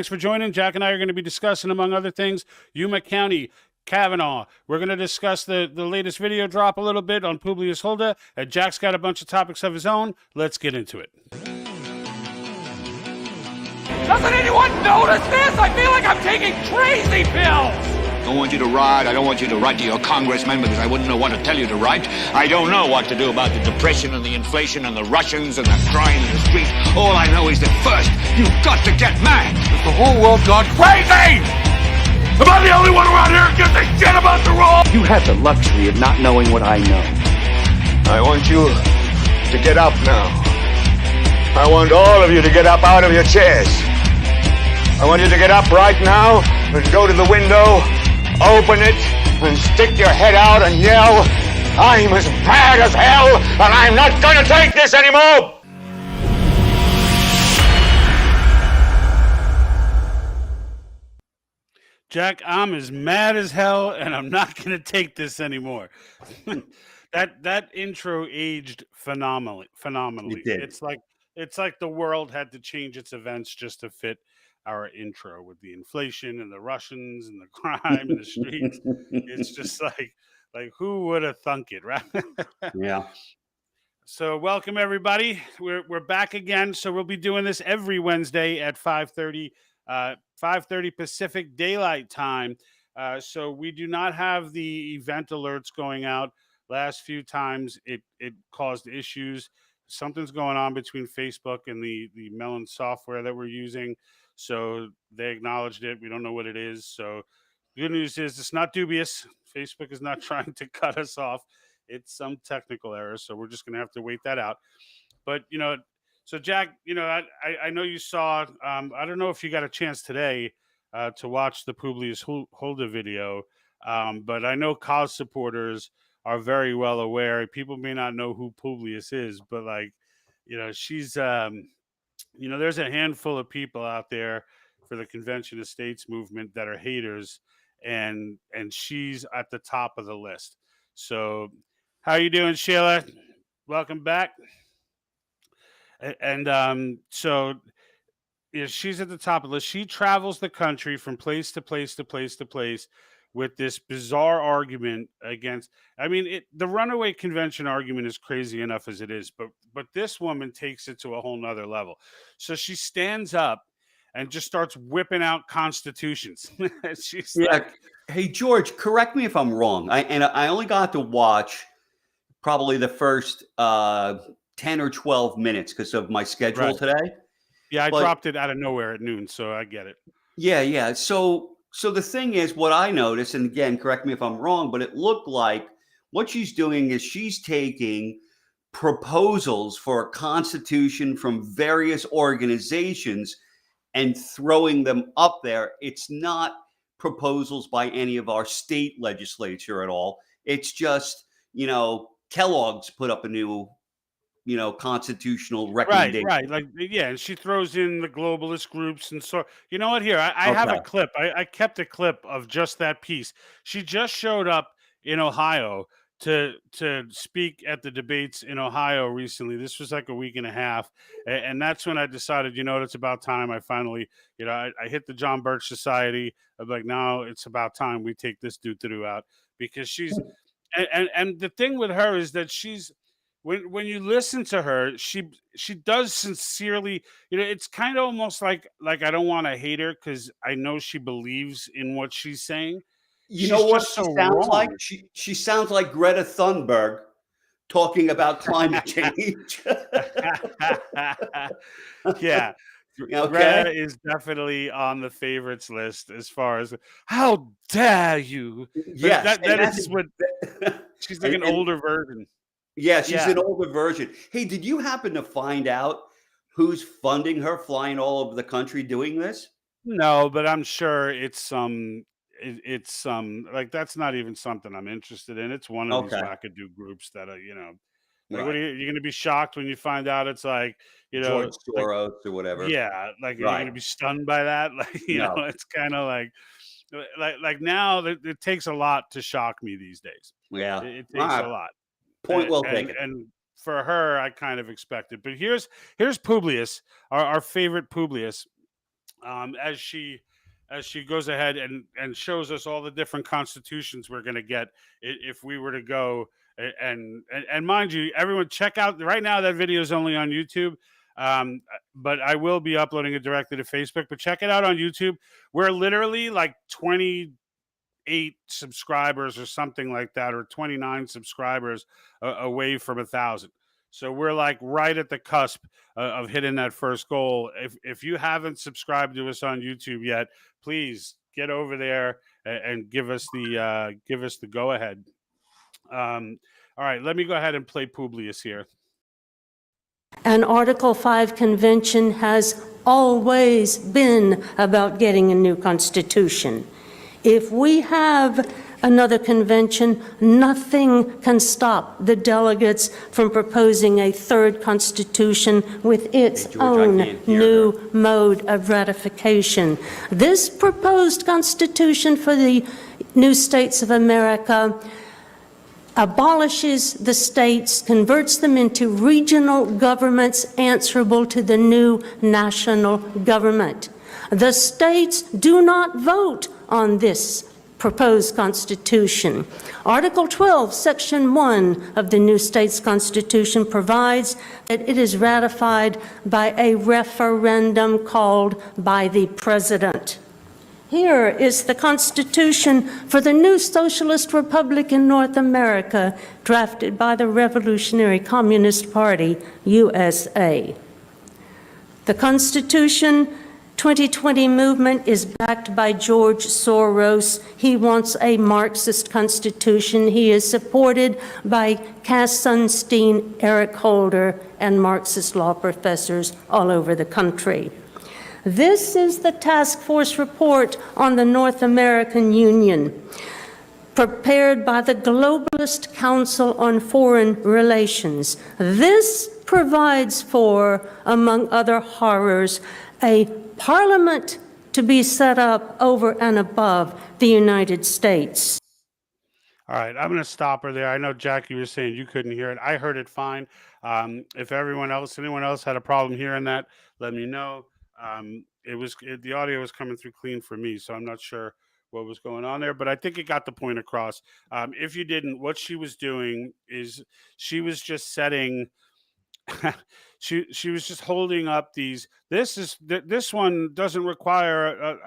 Thanks for joining. Jack and I are going to be discussing, among other things, Yuma County, Kavanaugh. We're going to discuss the latest video drop a little bit on Publius Huldah. Jack's got a bunch of topics of his own. Let's get into it. Doesn't anyone notice this? I feel like I'm taking crazy pills. I don't want you to write. I don't want you to write to your congressman because I wouldn't know what to tell you to write. I don't know what to do about the depression and the inflation and the Russians and the crime in the streets. All I know is that first, you've got to get mad. Has the whole world gone crazy? Am I the only one around here who gives a shit about the rules? You have the luxury of not knowing what I know. I want you to get up now. I want all of you to get up out of your chairs. I want you to get up right now and go to the window, open it, and stick your head out and yell, I'm as mad as hell, and I'm not going to take this anymore! Jack, I'm as mad as hell, and I'm not going to take this anymore. That intro aged phenomenally. It did. It's like the world had to change its events just to fit our intro with the inflation and the Russians and the crime in the streets. It's just like who would have thunk it, right? Yeah. So welcome everybody. We're back again. So we'll be doing this every Wednesday at 5:30 Pacific Daylight Time. So we do not have the event alerts going out. Last few times it caused issues. Something's going on between Facebook and the Melon software that we're using. So they acknowledged it. We don't know what it is. So the good news is it's not dubious. Facebook is not trying to cut us off. It's some technical error. So we're just going to have to wait that out. But, so Jack, I know you saw, I don't know if you got a chance today to watch the Publius Huldah video, but I know COS supporters are very well aware. People may not know who Publius is, but she's, there's a handful of people out there for the Convention of States movement that are haters, and she's at the top of the list. So how you doing, Sheila? Welcome back. And so she's at the top of the list. She travels the country from place to place to place to place with this bizarre argument against, the runaway convention argument is crazy enough as it is, but this woman takes it to a whole nother level. So she stands up and just starts whipping out constitutions. She's like, hey, George, correct me if I'm wrong. I only got to watch probably the first 10 or 12 minutes because of my schedule today. Yeah, I dropped it out of nowhere at noon, so I get it. Yeah. So the thing is, what I noticed, and again, correct me if I'm wrong, but it looked like what she's doing is she's taking proposals for a constitution from various organizations and throwing them up there. It's not proposals by any of our state legislature at all. It's just, Kellogg's put up a new constitutional recommendation. Right. And she throws in the globalist groups. And so, you know what, here, I have a clip. I kept a clip of just that piece. She just showed up in Ohio to speak at the debates in Ohio recently. This was like a week and a half. And that's when I decided, it's about time I finally, I hit the John Birch Society. I'm like, now it's about time we take this dude throughout, because she's, and the thing with her is that she's, when you listen to her, she does sincerely, it's kind of almost like I don't want to hate her because I know she believes in what she's saying. You know what she sounds like? She sounds like Greta Thunberg talking about climate change. Yeah. Okay. Greta is definitely on the favorites list as far as how dare you. Yes, that is what she's like an older version. Yeah, she's an older version. Hey, did you happen to find out who's funding her flying all over the country doing this? No, but I'm sure it's some that's not even something I'm interested in. It's one of these wackadoo groups that are, like, what are you're going to be shocked when you find out it's like, George Soros or whatever. Yeah, like you're going to be stunned by that. Like, know, it's kind of like now it takes a lot to shock me these days. Yeah, it takes a lot. Point well taken. And for her, I kind of expected. But here's Publius, our favorite Publius. as she goes ahead and shows us all the different constitutions we're going to get if we were to go and mind you, everyone check out right now that video is only on YouTube. But I will be uploading it directly to Facebook. But check it out on YouTube. We're literally like 28 subscribers or something like that, or 29 subscribers away from 1,000. So we're like right at the cusp of hitting that first goal. If you haven't subscribed to us on YouTube yet, please get over there and give us the go ahead. All right, let me go ahead and play Publius here. An Article 5 convention has always been about getting a new constitution. If we have another convention, nothing can stop the delegates from proposing a third constitution with its own new mode of ratification. This proposed constitution for the new states of America abolishes the states, converts them into regional governments answerable to the new national government. The states do not vote on this proposed constitution. Article 12, Section 1 of the new state's constitution provides that it is ratified by a referendum called by the president. Here is the Constitution for the new Socialist Republic in North America, drafted by the Revolutionary Communist Party, USA. The Constitution 2020 movement is backed by George Soros. He wants a Marxist constitution. He is supported by Cass Sunstein, Eric Holder, and Marxist law professors all over the country. This is the task force report on the North American Union, prepared by the Globalist Council on Foreign Relations. This provides for, among other horrors, a parliament to be set up over and above the United States. All right, I'm going to stop her there. I know, Jackie, was saying you couldn't hear it. I heard it fine. If anyone else had a problem hearing that, let me know. The audio was coming through clean for me, so I'm not sure what was going on there, but I think it got the point across. If you didn't, what she was doing is she was just setting she was just holding up these. This one doesn't require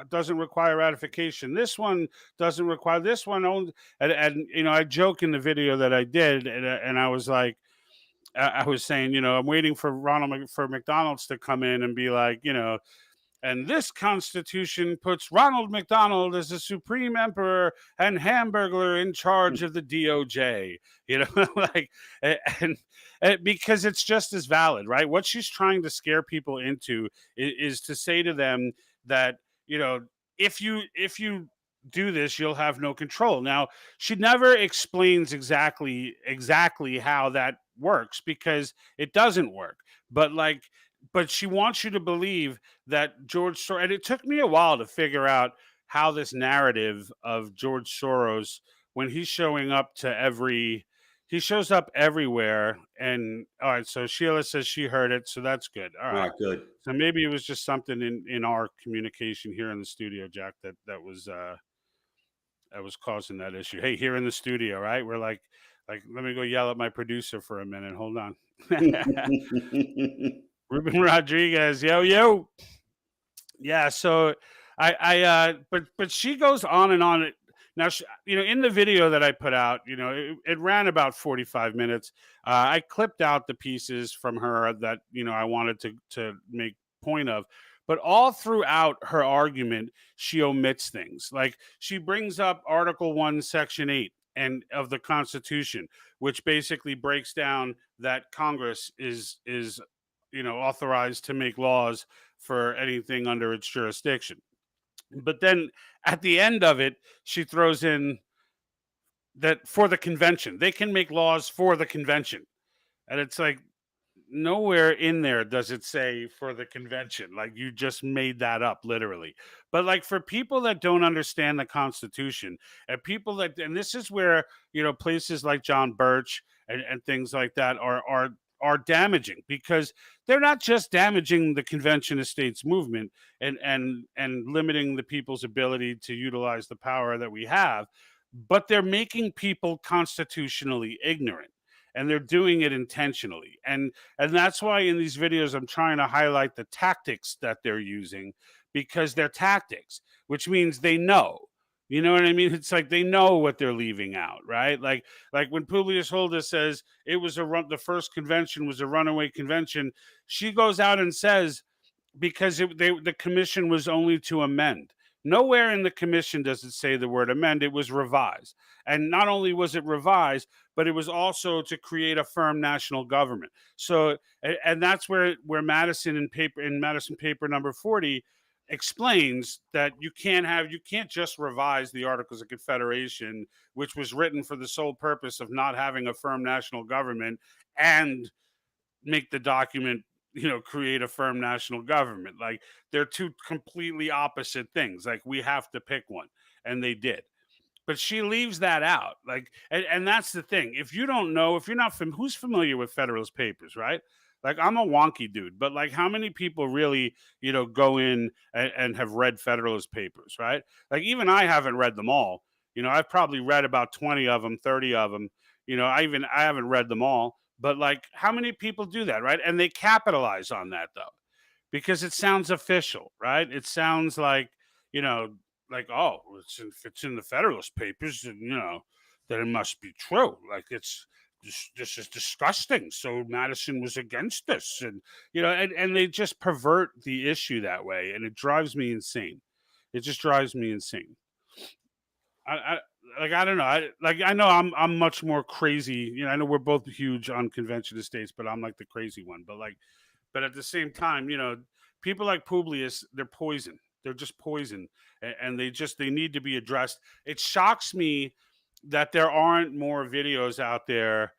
ratification. This one doesn't require. This one only. And you know, I joke in the video that I did, and I was like, I was saying, you know, I'm waiting for McDonald's to come in and be like, you know, and this Constitution puts Ronald McDonald as the supreme emperor and hamburglar in charge of the DOJ, you know, like, and because it's just as valid, right? What she's trying to scare people into is to say to them that, you know, if you do this, you'll have no control. Now, she never explains exactly how that works, because it doesn't work. But she wants you to believe that George Soros, and it took me a while to figure out how this narrative of George Soros, when he's showing up he shows up everywhere. And all right, so Sheila says she heard it, so that's good. All right, good. So maybe it was just something in our communication here in the studio, Jack, that was causing that issue. Hey, here in the studio, right? We're like, let me go yell at my producer for a minute. Hold on. Ruben Rodriguez, yo. Yeah, so but she goes on and on. Now, you know, in the video that I put out, you know, it ran about 45 minutes. I clipped out the pieces from her that, you know, I wanted to make point of. But all throughout her argument, she omits things. Like, she brings up Article 1, Section 8 of the Constitution, which basically breaks down that Congress is you know, authorized to make laws for anything under its jurisdiction. But then at the end of it, she throws in that for the convention, they can make laws for the convention. And it's like, nowhere in there does it say for the convention. Like, you just made that up, literally. But like, for people that don't understand the Constitution, and this is where, you know, places like John Birch and things like that are are damaging, because they're not just damaging the Convention of States movement and limiting the people's ability to utilize the power that we have, but they're making people constitutionally ignorant, and they're doing it intentionally. And that's why in these videos I'm trying to highlight the tactics that they're using, because they're tactics, which means they know. You know what I mean? It's like they know what they're leaving out, right? Like when Publius Huldah says it was the first convention was a runaway convention, she goes out and says because the commission was only to amend. Nowhere in the commission does it say the word amend. It was revise, and not only was it revised, but it was also to create a firm national government. So, and that's where Madison in Madison paper number 40 explains that you can't just revise the Articles of Confederation, which was written for the sole purpose of not having a firm national government, and make the document, create a firm national government. Like, they're two completely opposite things. Like, we have to pick one, and they did. But she leaves that out. Like, and that's the thing. If you don't know, if you're not who's familiar with Federalist Papers, right? Like, I'm a wonky dude, but like, how many people really, go in and have read Federalist Papers, right? Like, even I haven't read them all. I've probably read about 20 of them, 30 of them. I haven't read them all. But like, how many people do that, right? And they capitalize on that, though, because it sounds official, right? It sounds like, like, oh, if it's in the Federalist Papers, then, then it must be true. Like, this is disgusting. So Madison was against this, and and they just pervert the issue that way, and it drives me insane. It just drives me insane. I don't know. I know I'm much more crazy. I know we're both huge on Convention of States, but I'm like the crazy one. But at the same time, people like Publius, they're poison. They're just poison, and they need to be addressed. It shocks me that there aren't more videos out there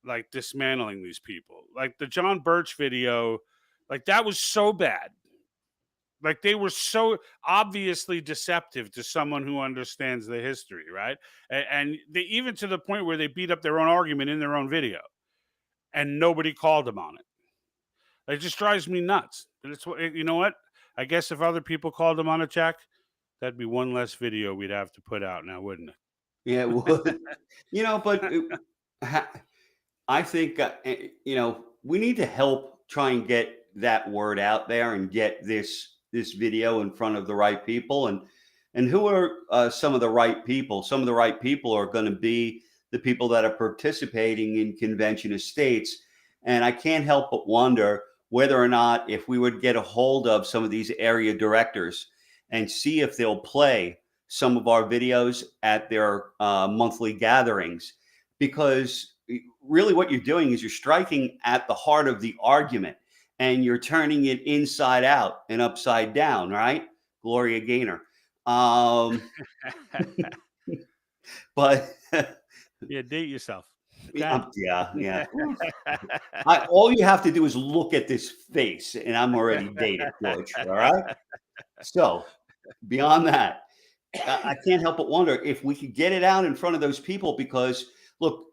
like dismantling these people. Like the John Birch video, like that was so bad. Like, they were so obviously deceptive to someone who understands the history, right? And they, even to the point where they beat up their own argument in their own video, and nobody called them on it. It just drives me nuts. And it's what, you know what? I guess if other people called them on it, Jack, that'd be one less video we'd have to put out now, wouldn't it? Yeah, it would. But I think we need to help try and get that word out there and get this video in front of the right people. And who are some of the right people? Some of the right people are going to be the people that are participating in Convention of States. And I can't help but wonder whether or not, if we would get a hold of some of these area directors and see if they'll play some of our videos at their monthly gatherings, because really what you're doing is you're striking at the heart of the argument, and you're turning it inside out and upside down, right? Gloria Gaynor. But yeah, date yourself. Yeah. All you have to do is look at this face, and I'm already dated, George. All right. So beyond that, I can't help but wonder if we could get it out in front of those people, because look,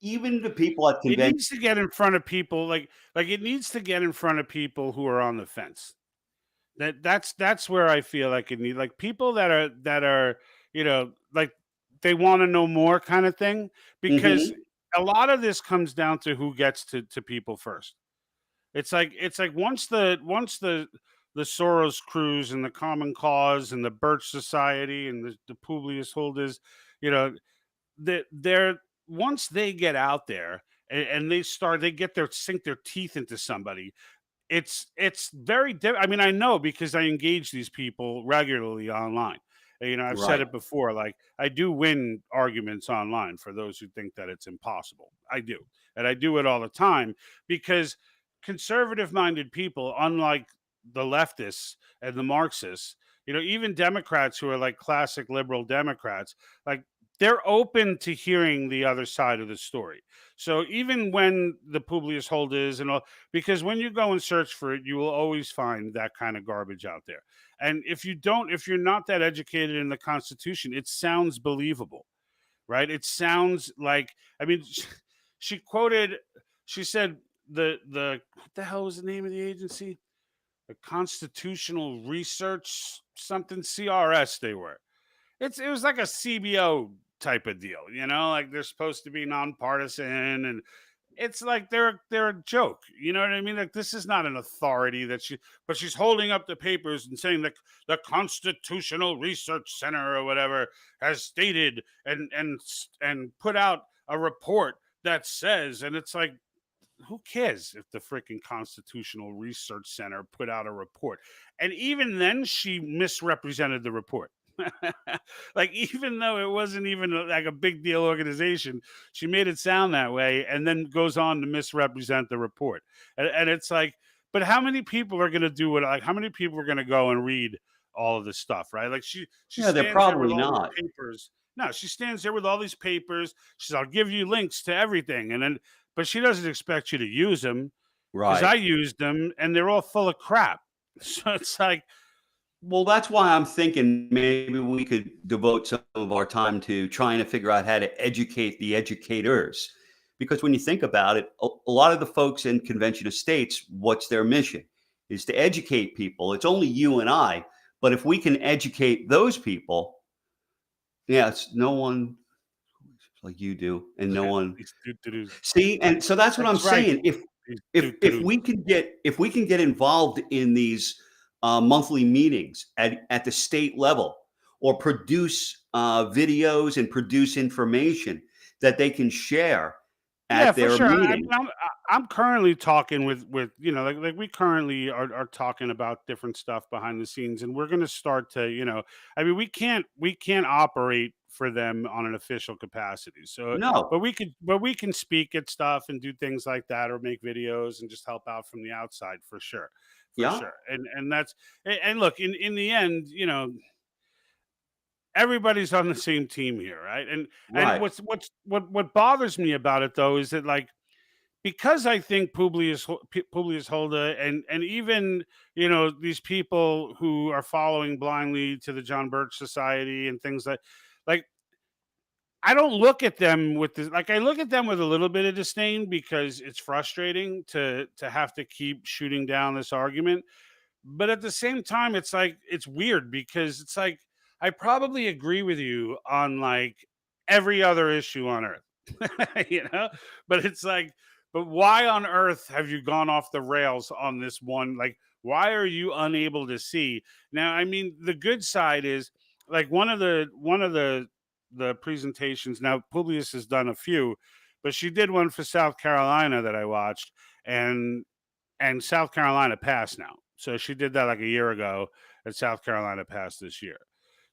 even the people at convention, it needs to get in front of people, like it needs to get in front of people who are on the fence. That's where I feel like it needs, like, people that are like, they want to know more kind of thing, because a lot of this comes down to who gets to people first. It's like once the Soros crews and the Common Cause and the Birch Society and the Publius Huldahs, they're once they get out there and they sink their teeth into somebody, it's very I mean, I know, because I engage these people regularly online. I've said it before, like, I do win arguments online for those who think that it's impossible. I do. And I do it all the time, because conservative minded people, unlike the leftists and the Marxists, even Democrats who are like classic liberal Democrats, like, they're open to hearing the other side of the story. So even when the Publius Huldahs and all, because when you go and search for it, you will always find that kind of garbage out there. And if you're not that educated in the Constitution, it sounds believable, right? It sounds like, I mean, she said, what the hell was the name of the agency? The Constitutional Research something, CRS they were. It was like a CBO type of deal, like they're supposed to be nonpartisan, and it's like they're a joke. You know what I mean? Like, this is not an authority but she's holding up the papers and saying that the Constitutional Research Center or whatever has stated and put out a report that says, and it's like, who cares if the freaking Constitutional Research Center put out a report? And even then, she misrepresented the report. Like, even though it wasn't even like a big deal organization, she made it sound that way, and then goes on to misrepresent the report. And it's like, but how many people are going to do it? Like, how many people are going to go and read all of this stuff, right? Like, she Yeah, they're stands there with probably all not. these papers. No, she stands there with all these papers. She says, I'll give you links to everything. And then, but she doesn't expect you to use them, because I Right. used them and they're all full of crap. So it's like, Well, that's why I'm thinking maybe we could devote some of our time to trying to figure out how to educate the educators. Because when you think about it, a lot of the folks in Convention of States, what's their mission? Is to educate people. It's only you and I. But if we can educate those people, yeah, it's no one like you do, and no one. these doo-doo-doos. See, and so that's what I'm That's right. saying. If These if doo-doo-doos. we can get involved in these monthly meetings at the state level, or produce videos and produce information that they can share Yeah, at for their sure. meeting. I'm currently talking with like we currently are talking about different stuff behind the scenes, and we're going to start to, I mean, we can't operate for them on an official capacity. So, No, but we can speak at stuff and do things like that, or make videos and just help out from the outside, for sure, for yeah, sure. And that's, and look, in the end, everybody's on the same team here, right? And right, what bothers me about it, though, is that, like, because I think Publius Huldah, and even, these people who are following blindly to the John Birch Society and things like I don't look at them with this, like, I look at them with a little bit of disdain, because it's frustrating to have to keep shooting down this argument. But at the same time, it's like, it's weird, because it's like, I probably agree with you on, like, every other issue on earth. But it's like, but why on earth have you gone off the rails on this one? Like, why are you unable to see? Now, I mean, the good side is, like, one of the presentations. Now, Publius has done a few, but she did one for South Carolina that I watched, and South Carolina passed now. So she did that like a year ago, and South Carolina passed this year.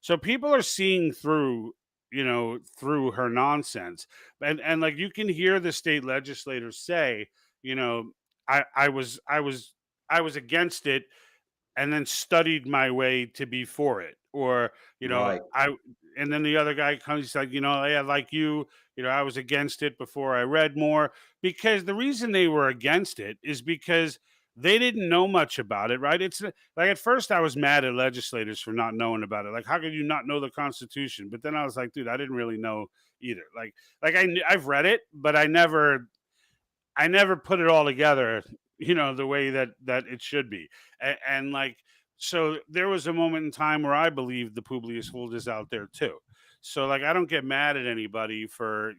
So people are seeing through, through her nonsense. And like, you can hear the state legislators say, you know, I was against it, and then studied my way to be for it. Or, right, and then the other guy comes, he's like, yeah, like you, I was against it before I read more. Because the reason they were against it is because they didn't know much about it, right? It's like, at first I was mad at legislators for not knowing about it. Like, how could you not know the Constitution? But then I was like, dude, I didn't really know either. Like I've read it, but I never put it all together, the way that it should be. And like, so there was a moment in time where I believed the Publius Hold is out there too. So, like, I don't get mad at anybody for,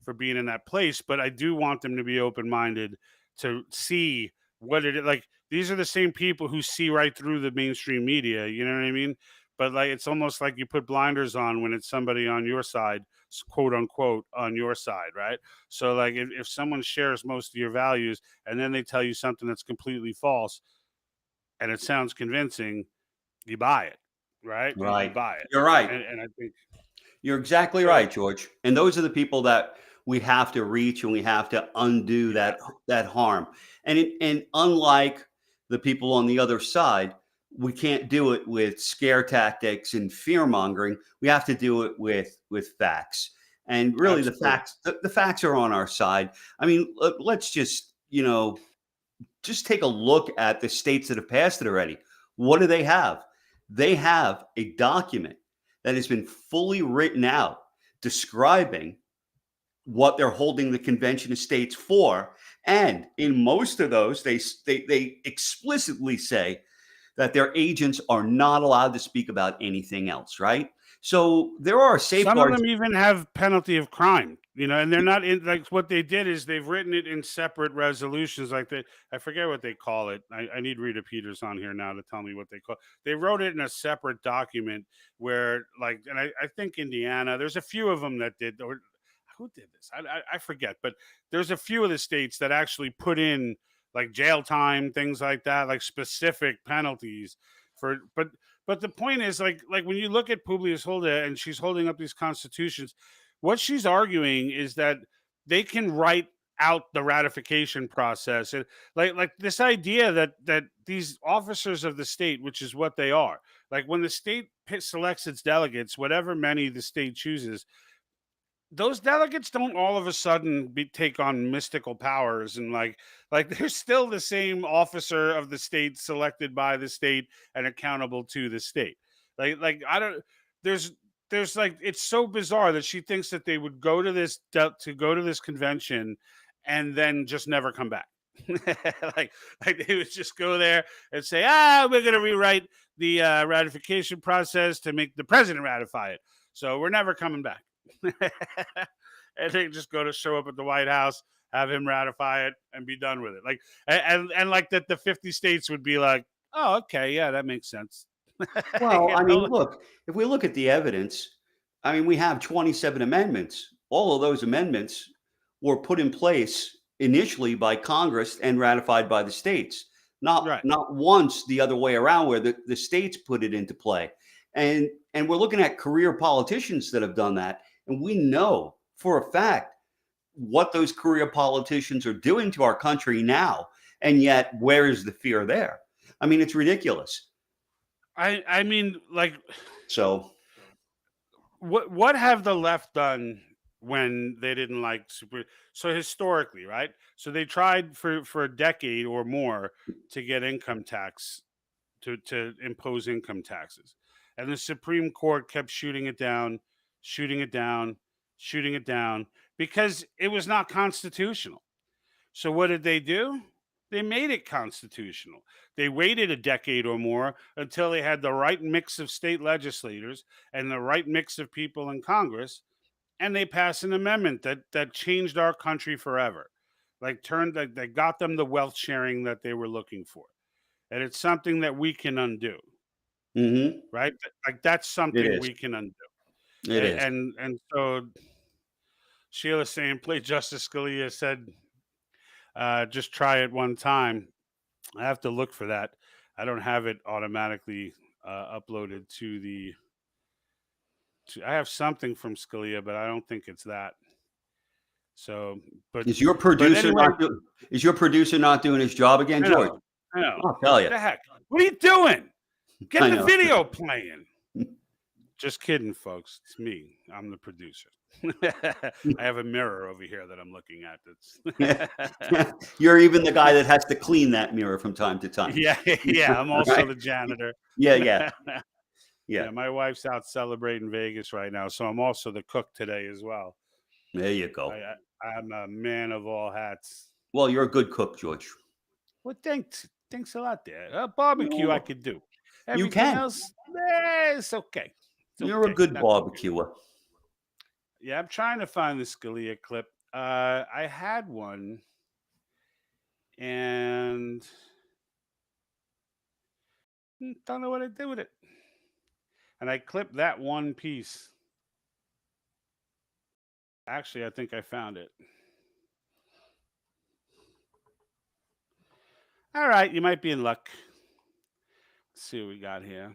for being in that place, but I do want them to be open minded to see what it is. Like, these are the same people who see right through the mainstream media. You know what I mean? But, like, it's almost like you put blinders on when it's somebody on your side, quote unquote, on your side, right? So, like, if someone shares most of your values, and then they tell you something that's completely false, and it sounds convincing, you buy it, right? You right. buy it. You're right. And I think You're exactly so. right, George. And those are the people that we have to reach, and we have to undo Yeah, that harm. And unlike the people on the other side, we can't do it with scare tactics and fear mongering. We have to do it with facts. And really, absolutely. the facts are on our side. I mean, let's just take a look at the states that have passed it already. What do they have? They have a document that has been fully written out describing what they're holding the Convention of States for, And in most of those, they explicitly say that their agents are not allowed to speak about anything else, right? So there are Some of safeguards. them even have penalty of crime, and they're not in, like, what they did is they've written it in separate resolutions, like I forget what they call it. I need Rita Peters on here now to tell me what they call it. They wrote it in a separate document where, like, and I think Indiana, there's a few of them that did, or who did this? I forget, but there's a few of the states that actually put in like jail time, things like that, like specific penalties for, but the point is, like when you look at Publius Huldah and she's holding up these constitutions, what she's arguing is that they can write out the ratification process, and like this idea that these officers of the state, which is what they are, like when the state selects its delegates, whatever many the state chooses, those delegates don't all of a sudden take on mystical powers, and like they're still the same officer of the state selected by the state and accountable to the state. Like I don't, there's like, it's so bizarre that she thinks that they would go to this convention and then just never come back. like they would just go there and say, we're going to rewrite the ratification process to make the president ratify it, so we're never coming back. And they just go to show up at the White House, have him ratify it, and be done with it. Like, and like that, the 50 states would be like, "Oh, okay, yeah, that makes sense." Well, You I mean, know? look, if we look at the evidence, I mean, we have 27 amendments. All of those amendments were put in place initially by Congress and ratified by the states. Not Right. not once the other way around, where the states put it into play. And we're looking at career politicians that have done that. And we know for a fact what those career politicians are doing to our country now. And yet, where is the fear there? I mean, it's ridiculous. I mean, like, So, what have the left done when they didn't like super? So historically, right? So they tried for a decade or more to get income tax, to impose income taxes, and the Supreme Court kept shooting it down, shooting it down, shooting it down, because it was not constitutional. So what did they do? They made it constitutional. They waited a decade or more until they had the right mix of state legislators and the right mix of people in Congress, and they passed an amendment that changed our country forever. Like, turned like they got them the wealth sharing that they were looking for. And it's something that we can undo, mhm, right? Like, that's it something is. we can undo. It is. And so Sheila saying, play Justice Scalia said, just try it one time. I have to look for that. I don't have it automatically uploaded to the. I have something from Scalia, but I don't think it's that. So, Is your but producer anyway, is your producer not doing his job again, I George? know, I know. I'll tell What you. the heck? What are you doing? Get I the know. video playing. Just kidding, folks. It's me. I'm the producer. I have a mirror over here that I'm looking at. That's You're even the guy that has to clean that mirror from time to time. yeah. I'm also Right? the janitor. Yeah. Yeah, my wife's out celebrating Vegas right now, so I'm also the cook today as well. There you go. I'm a man of all hats. Well, you're a good cook, George. Well, thanks a lot there. Barbecue I No, could do. you Everything can. else, it's okay. It's You're a okay. good Not too bad. barbecuer. Yeah, I'm trying to find the Scalia clip. I had one, and don't know what I did with it. And I clipped that one piece. Actually, I think I found it. All right, you might be in luck. Let's see what we got here.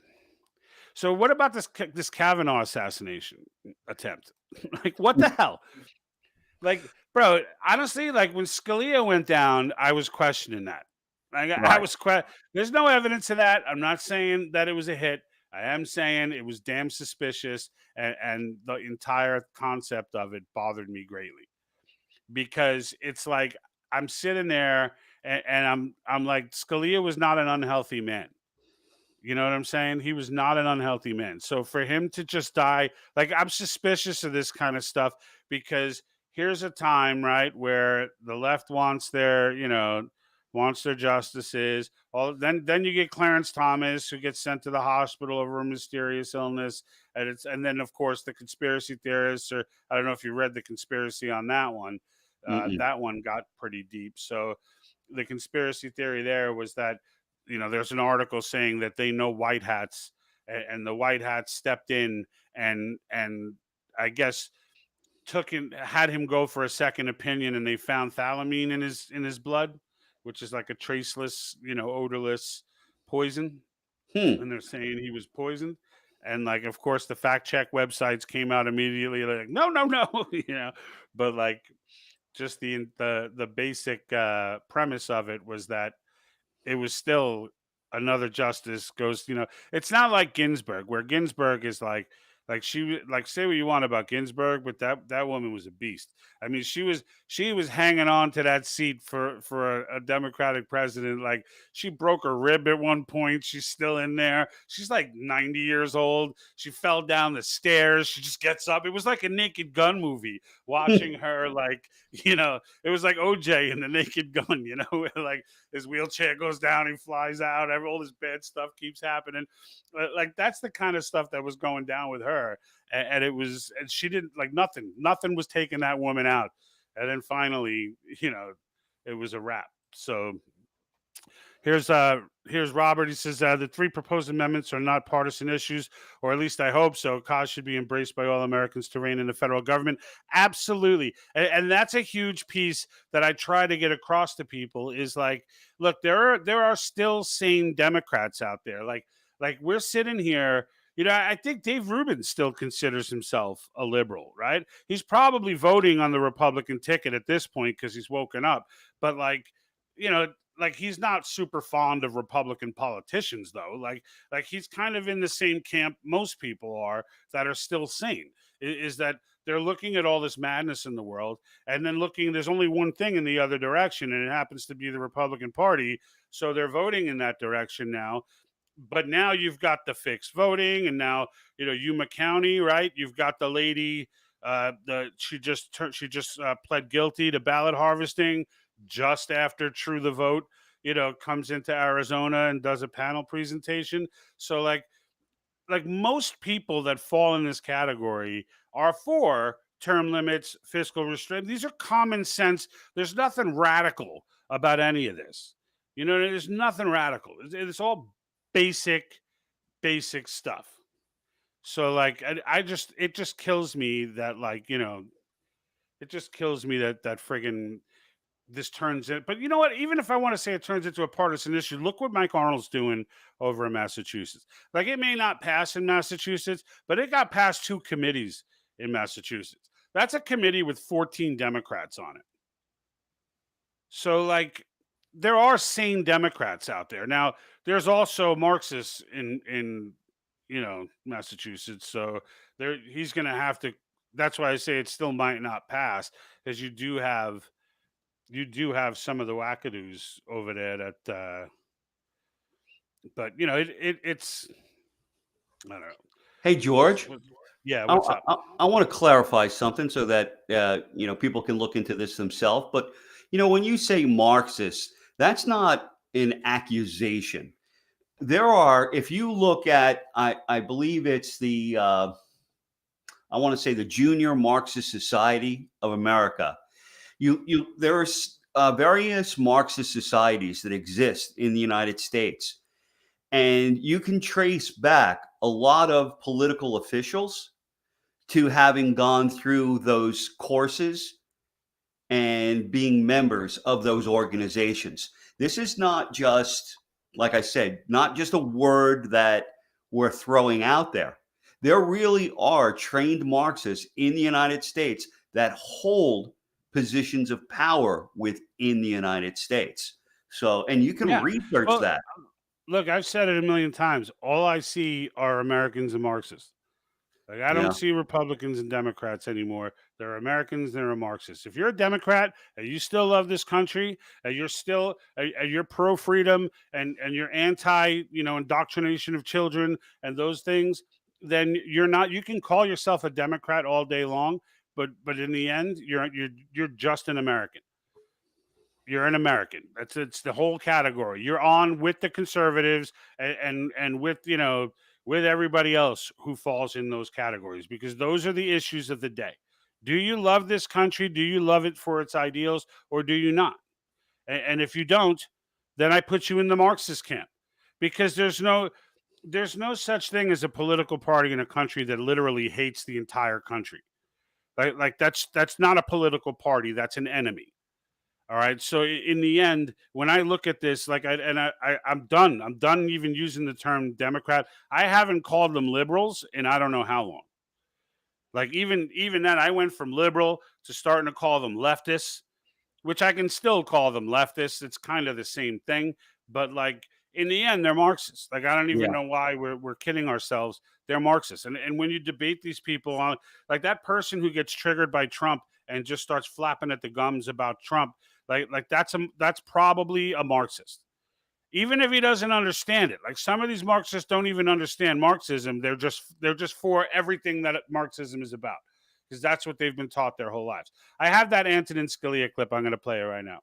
So, what about this Kavanaugh assassination attempt? Like, what the hell? Like, bro, honestly, like when Scalia went down, I was questioning that. Like, I Right. was there's no evidence of that. I'm not saying that it was a hit. I am saying it was damn suspicious, and the entire concept of it bothered me greatly, because it's like I'm sitting there, and I'm like, Scalia was not an unhealthy man. You know what I'm saying? He was not an unhealthy man. So for him to just die, like, I'm suspicious of this kind of stuff, because here's a time, right, where the left wants their, wants their justices. Then you get Clarence Thomas, who gets sent to the hospital over a mysterious illness, and then of course the conspiracy theorists. Or I don't know if you read the conspiracy on that one. Mm-mm. That one got pretty deep. So the conspiracy theory there was that, there's an article saying that they know white hats, and the white hats stepped in and I guess had him go for a second opinion, and they found thalamine in his blood, which is like a traceless, odorless poison, Hmm. and they're saying he was poisoned. And like, of course, the fact check websites came out immediately, like, no, no, no, but like, just the basic premise of it was that it was still another justice goes, it's not like Ginsburg, where Ginsburg is like say what you want about Ginsburg, but that woman was a beast. I mean, she was hanging on to that seat for a Democratic president. Like, she broke her rib at one point. She's still in there. She's like 90 years old. She fell down the stairs. She just gets up. It was like a Naked Gun movie watching her, like, it was like OJ in the Naked Gun, where, like, his wheelchair goes down, he flies out, all this bad stuff keeps happening. Like, that's the kind of stuff that was going down with her. And she didn't, like, nothing was taking that woman out. And then finally, it was a wrap. So here's Robert. He says, the three proposed amendments are not partisan issues, or at least I hope so. COS should be embraced by all Americans to reign in the federal government. Absolutely. And that's a huge piece that I try to get across to people, is like, look, there are still sane Democrats out there. Like we're sitting here, I think Dave Rubin still considers himself a liberal, right? He's probably voting on the Republican ticket at this point because he's woken up. But like, like, he's not super fond of Republican politicians, though. Like he's kind of in the same camp most people are that are still sane, is that they're looking at all this madness in the world, and then there's only one thing in the other direction, and it happens to be the Republican Party. So they're voting in that direction now. But now you've got the fixed voting, and now, Yuma County, right? You've got the lady, she just pled guilty to ballot harvesting just after True the Vote, comes into Arizona and does a panel presentation. So like most people that fall in this category are for term limits, fiscal restraint. These are common sense. There's nothing radical about any of this. There's nothing radical. It's all basic stuff. So like, it just kills me that, like, it just kills me that friggin' this turns in. But you know what? Even if I want to say it turns into a partisan issue, look what Mike Arnold's doing over in Massachusetts. Like, it may not pass in Massachusetts, but it got past 2 committees in Massachusetts. That's a committee with 14 Democrats on it. So like, there are sane Democrats out there. Now, there's also Marxists in Massachusetts. So he's going to have to. That's why I say it still might not pass, because you do have some of the wackadoos over there that. But it's, I don't know. Hey, George. Yeah, what's up? I want to clarify something so that people can look into this themselves. But when you say Marxist, that's not an accusation. There are, if you look at, I believe it's the, I want to say the Junior Marxist Society of America. There's various Marxist societies that exist in the United States, and you can trace back a lot of political officials to having gone through those courses and being members of those organizations. This is not just, like I said, not just a word that we're throwing out there. There really are trained Marxists in the United States that hold positions of power within the United States. So, and you can research that. Look, I've said it a million times. All I see are Americans and Marxists. Like, I don't see Republicans and Democrats anymore. There are Americans, there are Marxists. If you're a Democrat and you still love this country, and you're pro freedom, and you're anti, indoctrination of children and those things, then you're not. You can call yourself a Democrat all day long, but in the end, you're just an American. You're an American. It's the whole category. You're on with the conservatives and with with everybody else who falls in those categories, because those are the issues of the day. Do you love this country? Do you love it for its ideals, or do you not? And if you don't, then I put you in the Marxist camp, because there's no such thing as a political party in a country that literally hates the entire country. Like that's not a political party. That's an enemy. All right. So in the end, when I look at this, I'm done. I'm done even using the term Democrat. I haven't called them liberals in I don't know how long. Like even then, I went from liberal to starting to call them leftists, which I can still call them leftists. It's kind of the same thing, but like in the end, they're Marxists. Like I don't even Yeah. know why we're kidding ourselves. They're Marxists, and when you debate these people on, like that person who gets triggered by Trump and just starts flapping at the gums about Trump, like that's probably a Marxist, even if he doesn't understand it. Like some of these Marxists don't even understand Marxism. They're just for everything that Marxism is about, because that's what they've been taught their whole lives. I have that Antonin Scalia clip. I'm going to play it right now.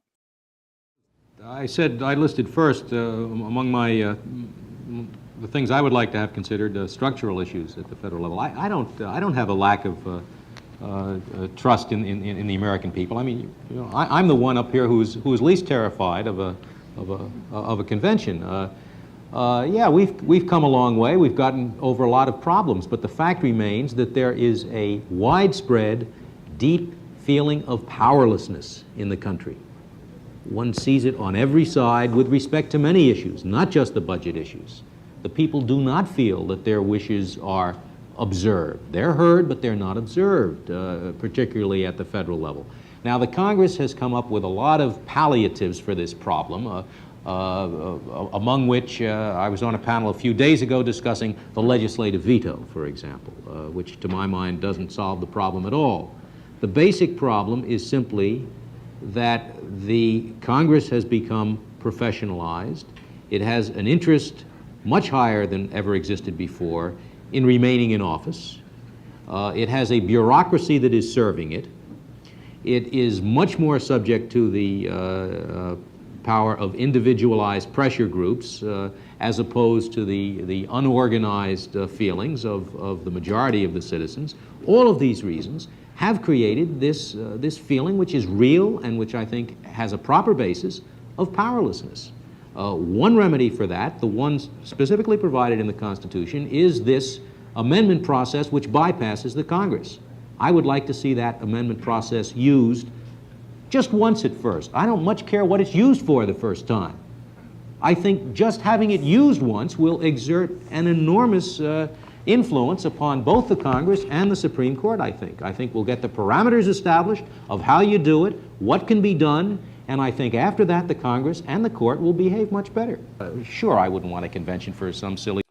I said I listed first among my the things I would like to have considered structural issues at the federal level. I don't have a lack of trust in the American people. I mean, I'm the one up here who's least terrified of a convention. Yeah, we've come a long way. We've gotten over a lot of problems, but the fact remains that there is a widespread, deep feeling of powerlessness in the country. One sees it on every side with respect to many issues, not just the budget issues. The people do not feel that their wishes are observed. They're heard, but they're not observed, particularly at the federal level. Now, the Congress has come up with a lot of palliatives for this problem, among which I was on a panel a few days ago discussing the legislative veto, for example, which to my mind doesn't solve the problem at all. The basic problem is simply that the Congress has become professionalized. It has an interest much higher than ever existed before in remaining in office. It has a bureaucracy that is serving it. It is much more subject to the power of individualized pressure groups as opposed to the unorganized feelings of the majority of the citizens. All of these reasons have created this feeling, which is real and which I think has a proper basis, of powerlessness. One remedy for that, the one specifically provided in the Constitution, is this amendment process which bypasses the Congress. I would like to see that amendment process used just once at first. I don't much care what it's used for the first time. I think just having it used once will exert an enormous influence upon both the Congress and the Supreme Court, I think. I think we'll get the parameters established of how you do it, what can be done, and I think after that the Congress and the court will behave much better. Sure, I wouldn't want a convention for some silly...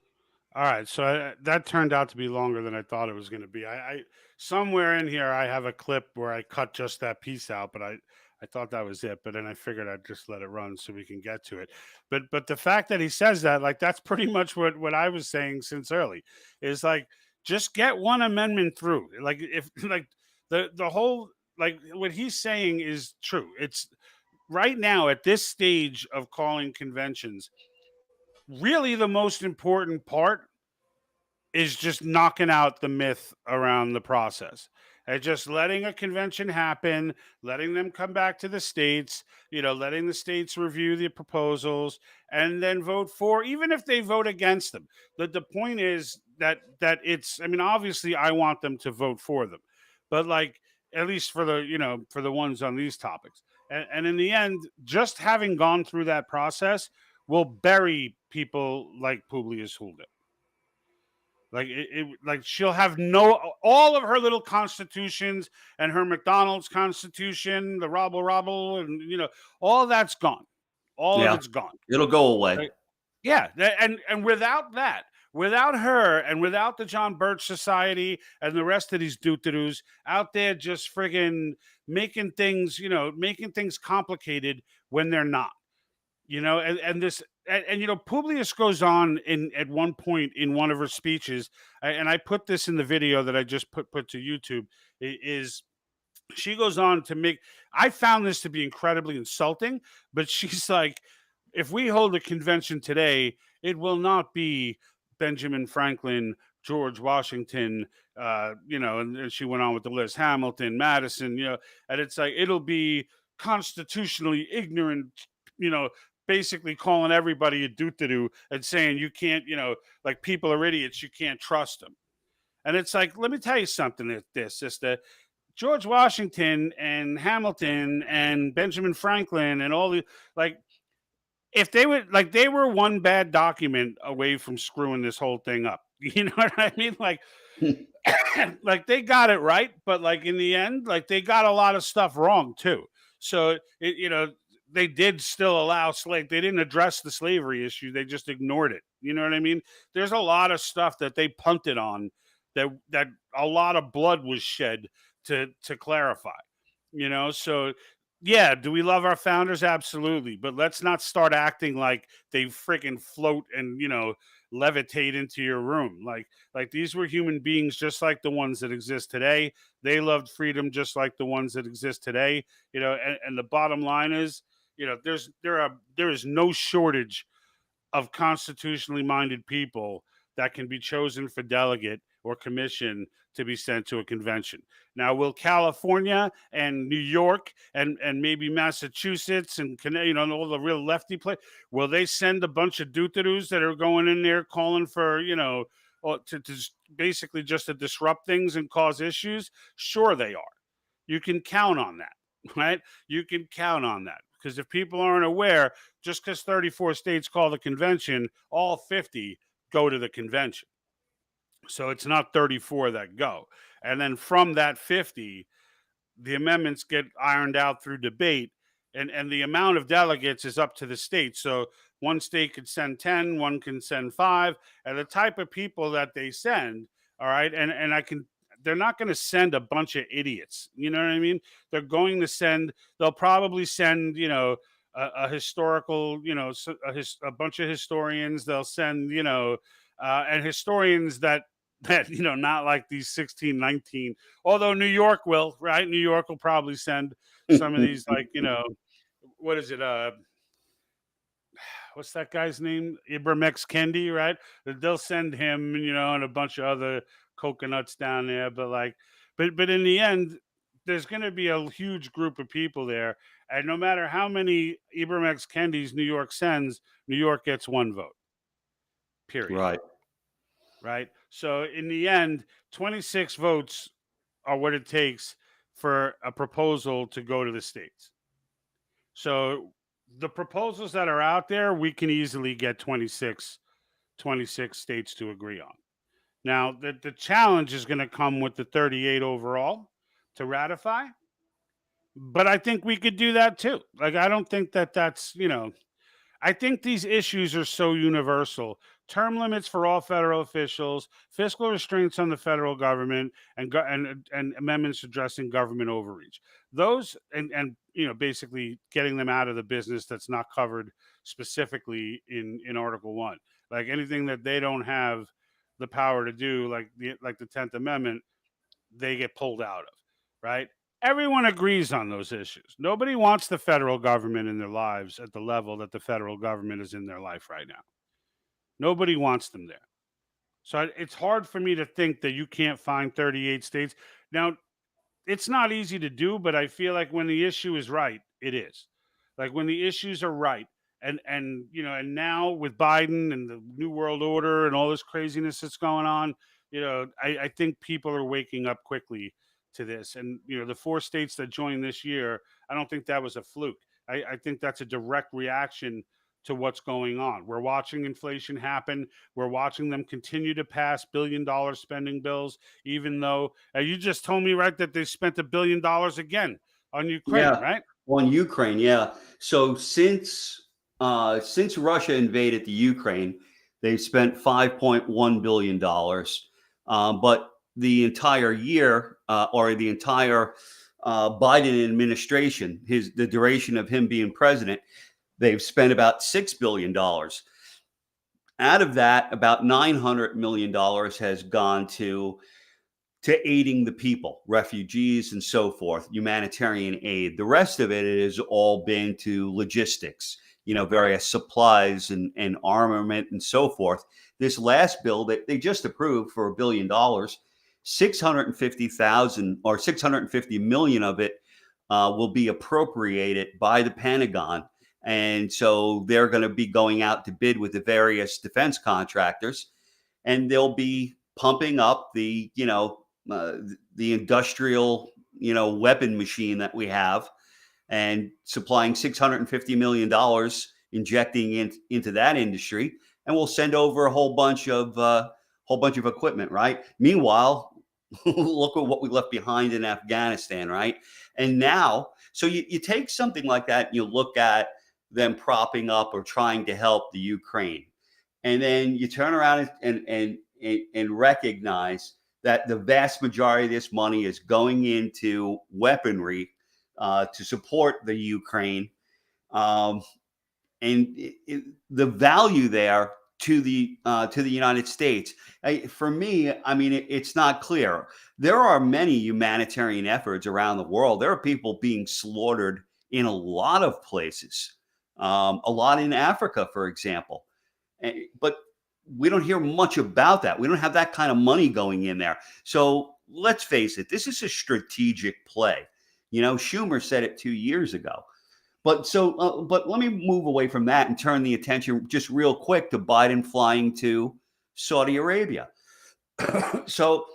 All right, so that turned out to be longer than I thought it was going to be. I somewhere in here I have a clip where I cut just that piece out, but I thought that was it. But then I figured I'd just let it run so we can get to it. But the fact that he says that, like, that's pretty much what I was saying since early, is like, just get one amendment through. Like, if like the whole, like, what he's saying is true. It's right now at this stage of calling conventions, really the most important part is just knocking out the myth around the process and just letting a convention happen, letting them come back to the states, letting the states review the proposals and then vote for, even if they vote against them. The point is that it's, I mean, obviously I want them to vote for them, but like, at least for the, for the ones on these topics. And in the end, just having gone through that process will bury people like Publius Huldah. Like like she'll have all of her little constitutions and her McDonald's constitution, the robble, and all that's gone. All of it's gone. It'll go away. Like, yeah, and without that, without her, and without the John Birch Society and the rest of these doo-doos out there just friggin' making things complicated when they're not. Publius goes on at one point in one of her speeches, and I put this in the video that I just put to YouTube, is she goes on to make, I found this to be incredibly insulting, but she's like, if we hold a convention today, it will not be Benjamin Franklin, George Washington, and she went on with the list, Hamilton, Madison, and it's like, it'll be constitutionally ignorant, basically calling everybody a doo-doo and saying you can't, like people are idiots, you can't trust them. And it's like, let me tell you something, this sister. George Washington and Hamilton and Benjamin Franklin and all the, like, if they would, like, they were one bad document away from screwing this whole thing up. You know what I mean? Like, like they got it right, but like in the end, like they got a lot of stuff wrong too. So they did still allow slave. They didn't address the slavery issue. They just ignored it. You know what I mean? There's a lot of stuff that they punted on that a lot of blood was shed to clarify. So yeah, do we love our founders? Absolutely. But let's not start acting like they freaking float and, levitate into your room. Like these were human beings just like the ones that exist today. They loved freedom just like the ones that exist today. And the bottom line is, there is no shortage of constitutionally minded people that can be chosen for delegate or commission to be sent to a convention. Now, will California and New York and maybe Massachusetts and all the real lefty play, will they send a bunch of doo-doos that are going in there calling for to basically just to disrupt things and cause issues? Sure, they are. You can count on that, right? You can count on that, because if people aren't aware, just because 34 states call the convention, all 50 go to the convention. So it's not 34 that go. And then from that 50, the amendments get ironed out through debate, and the amount of delegates is up to the state. So one state could send 10, one can send 5, and the type of people that they send, all right, and they're not going to send a bunch of idiots. You know what I mean? They're going to send, they'll probably send, a historical, a bunch of historians. They'll send, and historians that not like these 1619, although New York will, right? New York will probably send some of these, like, what is it? What's that guy's name? Ibram X. Kendi, right? They'll send him, and a bunch of other coconuts down there. But in the end, there's going to be a huge group of people there. And no matter how many Ibram X. Kendis New York sends, New York gets one vote. Period. Right. Right. So in the end, 26 votes are what it takes for a proposal to go to the states. So the proposals that are out there, we can easily get 26 states to agree on. Now, the challenge is going to come with the 38 overall to ratify. But I think we could do that too. Like, I don't think that's, I think these issues are so universal. Term limits for all federal officials, fiscal restraints on the federal government, and amendments addressing government overreach. Those and basically getting them out of the business that's not covered specifically in Article 1. Like anything that they don't have the power to do, like the 10th Amendment, they get pulled out of, right? Everyone agrees on those issues. Nobody wants the federal government in their lives at the level that the federal government is in their life right now. Nobody wants them there. So it's hard for me to think that you can't find 38 states. Now, it's not easy to do, but I feel like when the issue is right, it is. Like when the issues are right, and now with Biden and the New World Order and all this craziness that's going on, I think people are waking up quickly to this. And the 4 states that joined this year, I don't think that was a fluke. I think that's a direct reaction to what's going on. We're watching inflation happen. We're watching them continue to pass billion-dollar spending bills, even though you just told me, right, that they spent $1 billion again on Ukraine, right? On Ukraine, yeah. So since Russia invaded the Ukraine, they've spent $5.1 billion. But the entire year, or the entire Biden administration, the duration of him being president, they've spent about $6 billion. Out of that, about $900 million has gone to to aiding the people, refugees and so forth, humanitarian aid. The rest of it has all been to logistics, various supplies and armament and so forth. This last bill that they just approved for $1 billion, 650,000 or 650 million of it will be appropriated by the Pentagon. And so they're going to be going out to bid with the various defense contractors, and they'll be pumping up the industrial, weapon machine that we have, and supplying $650 million, injecting into that industry, and we'll send over a whole bunch of equipment, right? Meanwhile, look at what we left behind in Afghanistan, right? And now, so you take something like that, and you look at them propping up or trying to help the Ukraine, and then you turn around and recognize that the vast majority of this money is going into weaponry to support the Ukraine, and the value there to the United States. For me, I mean, it's not clear. There are many humanitarian efforts around the world. There are people being slaughtered in a lot of places, a lot in Africa, for example, but we don't hear much about that. We don't have that kind of money going in there. So let's face it, this is a strategic play. Schumer said it 2 years ago. But let me move away from that and turn the attention just real quick to Biden flying to Saudi Arabia. So,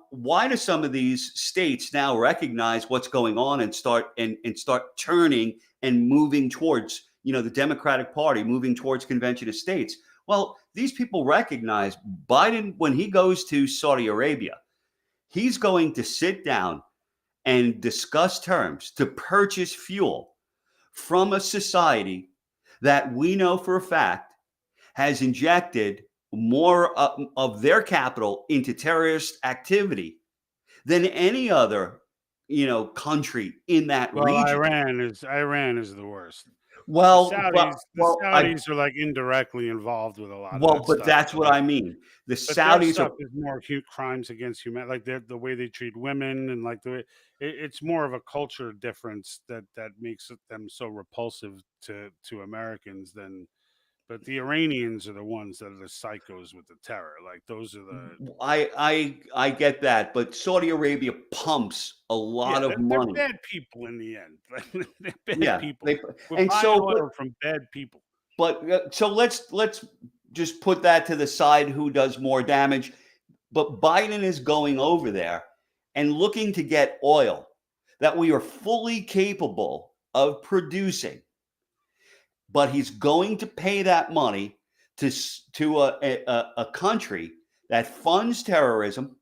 why do some of these states now recognize what's going on and start turning and moving towards, the Democratic Party, moving towards convention of states? Well, these people recognize Biden, when he goes to Saudi Arabia, he's going to sit down and discuss terms to purchase fuel from a society that we know for a fact has injected more of their capital into terrorist activity than any other, country in that region. Iran is the worst. Well, the Saudis are like indirectly involved with a lot of that but stuff. that's what I mean. The Saudis stuff is more crimes against humanity, like the way they treat women, and like the way it's more of a culture difference that makes them so repulsive to Americans than. But the Iranians are the ones that are the psychos with the terror. Like those are the. I get that, but Saudi Arabia pumps a lot of money. They're bad people in the end. They're bad people. We're buying oil from bad people. But so let's just put that to the side. Who does more damage? But Biden is going over there and looking to get oil that we are fully capable of producing. But he's going to pay that money to a country that funds terrorism,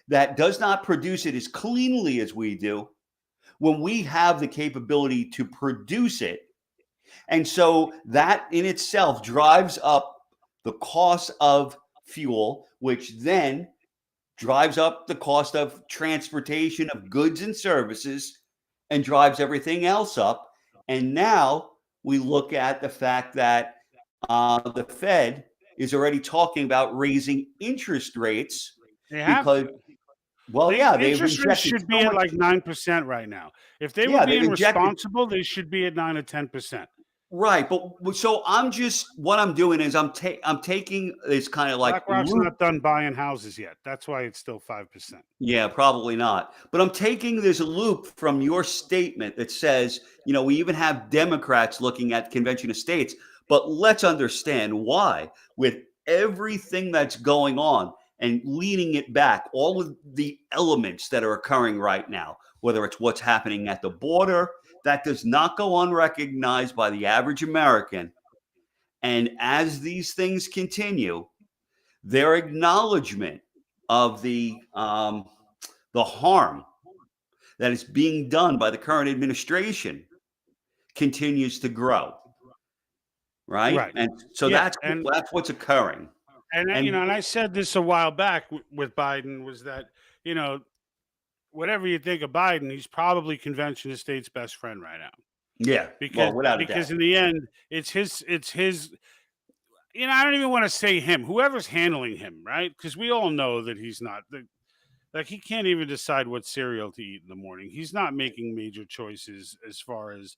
that does not produce it as cleanly as we do, when we have the capability to produce it. And so that in itself drives up the cost of fuel, which then drives up the cost of transportation of goods and services and drives everything else up. And now we look at the fact that the Fed is already talking about raising interest rates because, interest rates should be at like 9% right now. If they were being responsible, they should be at 9 or 10%. Right, but so what I'm doing is I'm taking this kind of like BlackRock's not done buying houses yet. That's why it's still 5%. Yeah, probably not. But I'm taking this loop from your statement that says, we even have Democrats looking at convention of states. But let's understand why, with everything that's going on and leading it back, all of the elements that are occurring right now, whether it's what's happening at the border, that does not go unrecognized by the average American. And as these things continue, their acknowledgement of the harm that is being done by the current administration continues to grow. Right. And so that's what's occurring. And I said this a while back with Biden, was that, whatever you think of Biden, he's probably convention of states' best friend right now. Yeah, because in the end, it's his. I don't even want to say him. Whoever's handling him, right? Because we all know that he's not. like he can't even decide what cereal to eat in the morning. He's not making major choices as far as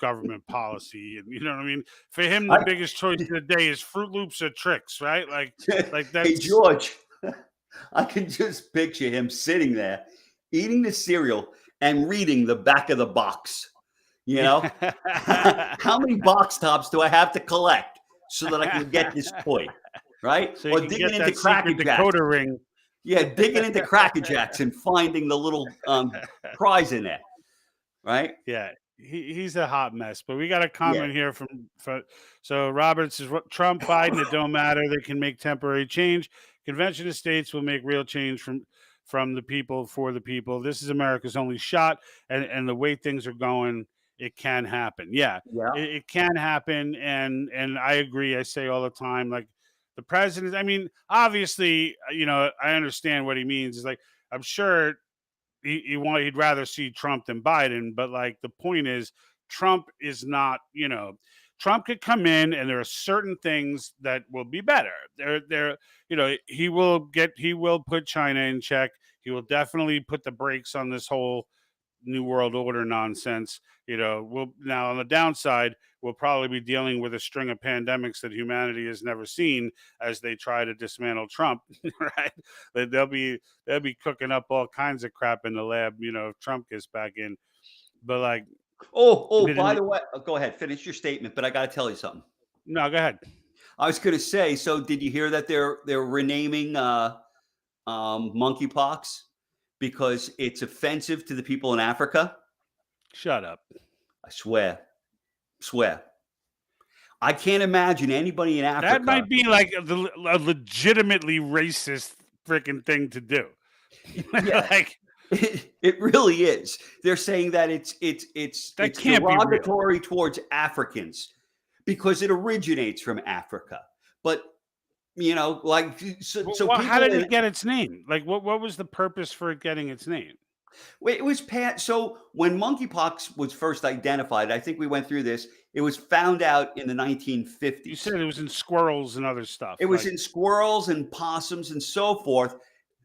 government policy, and you know what I mean. For him, the I, biggest choice of the day is Fruit Loops or Tricks, right? Like hey, that's George, I can just picture him sitting there eating the cereal and reading the back of the box. You know, how many box tops do I have to collect so that I can get this toy, right? so you Or can digging get into that secret Cracker Jacks. decoder ring. Yeah, digging into Cracker Jacks and finding the little prize in there, right? Yeah, he's a hot mess. But we got a Yeah. comment here from so Roberts says Trump, Biden, it don't matter. They can make temporary change. Convention of States will make real change from the people for the people. This is America's only shot, and the way things are going, it can happen. Yeah, Yeah. it can happen, and I agree. I say all the time, like the president. I mean, obviously, I understand what he means. Is like I'm sure he'd rather see Trump than Biden, but like the point is Trump is not, Trump could come in and there are certain things that will be better. He will put China in check. He will definitely put the brakes on this whole new world order nonsense. We'll now on the downside, we'll probably be dealing with a string of pandemics that humanity has never seen as they try to dismantle Trump, right? They'll be cooking up all kinds of crap in the lab, if Trump gets back in. But like, By the way, go ahead, finish your statement, but I got to tell you something. no, go ahead. I was going to say, so did you hear that they're renaming monkeypox because it's offensive to the people in Africa? Shut up. I swear. I can't imagine anybody in Africa. That might be like a legitimately racist freaking thing to do. Yeah. Like it really is. They're saying that it's can't be derogatory towards Africans because it originates from Africa. But like how did it get its name? Like what was the purpose for it getting its name? It was so when monkeypox was first identified, I think we went through this. It was found out in the 1950s. You said it was in squirrels and other stuff. It was in squirrels and possums and so forth,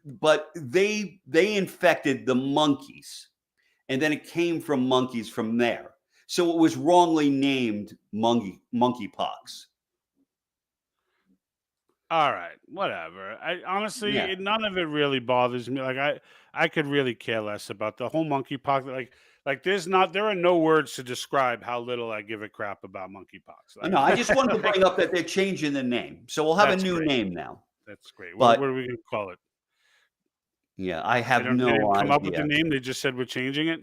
but they infected the monkeys, and then it came from monkeys from there. So it was wrongly named monkeypox. All right, whatever. I honestly, none of it really bothers me. Like I could really care less about the whole monkeypox. Like there are no words to describe how little I give a crap about monkeypox. Like, No, I just wanted to bring up that they're changing the name, so we'll have a new name now. That's great. But what are we going to call it? Yeah, I have they no didn't idea. Come up with the name. They just said we're changing it.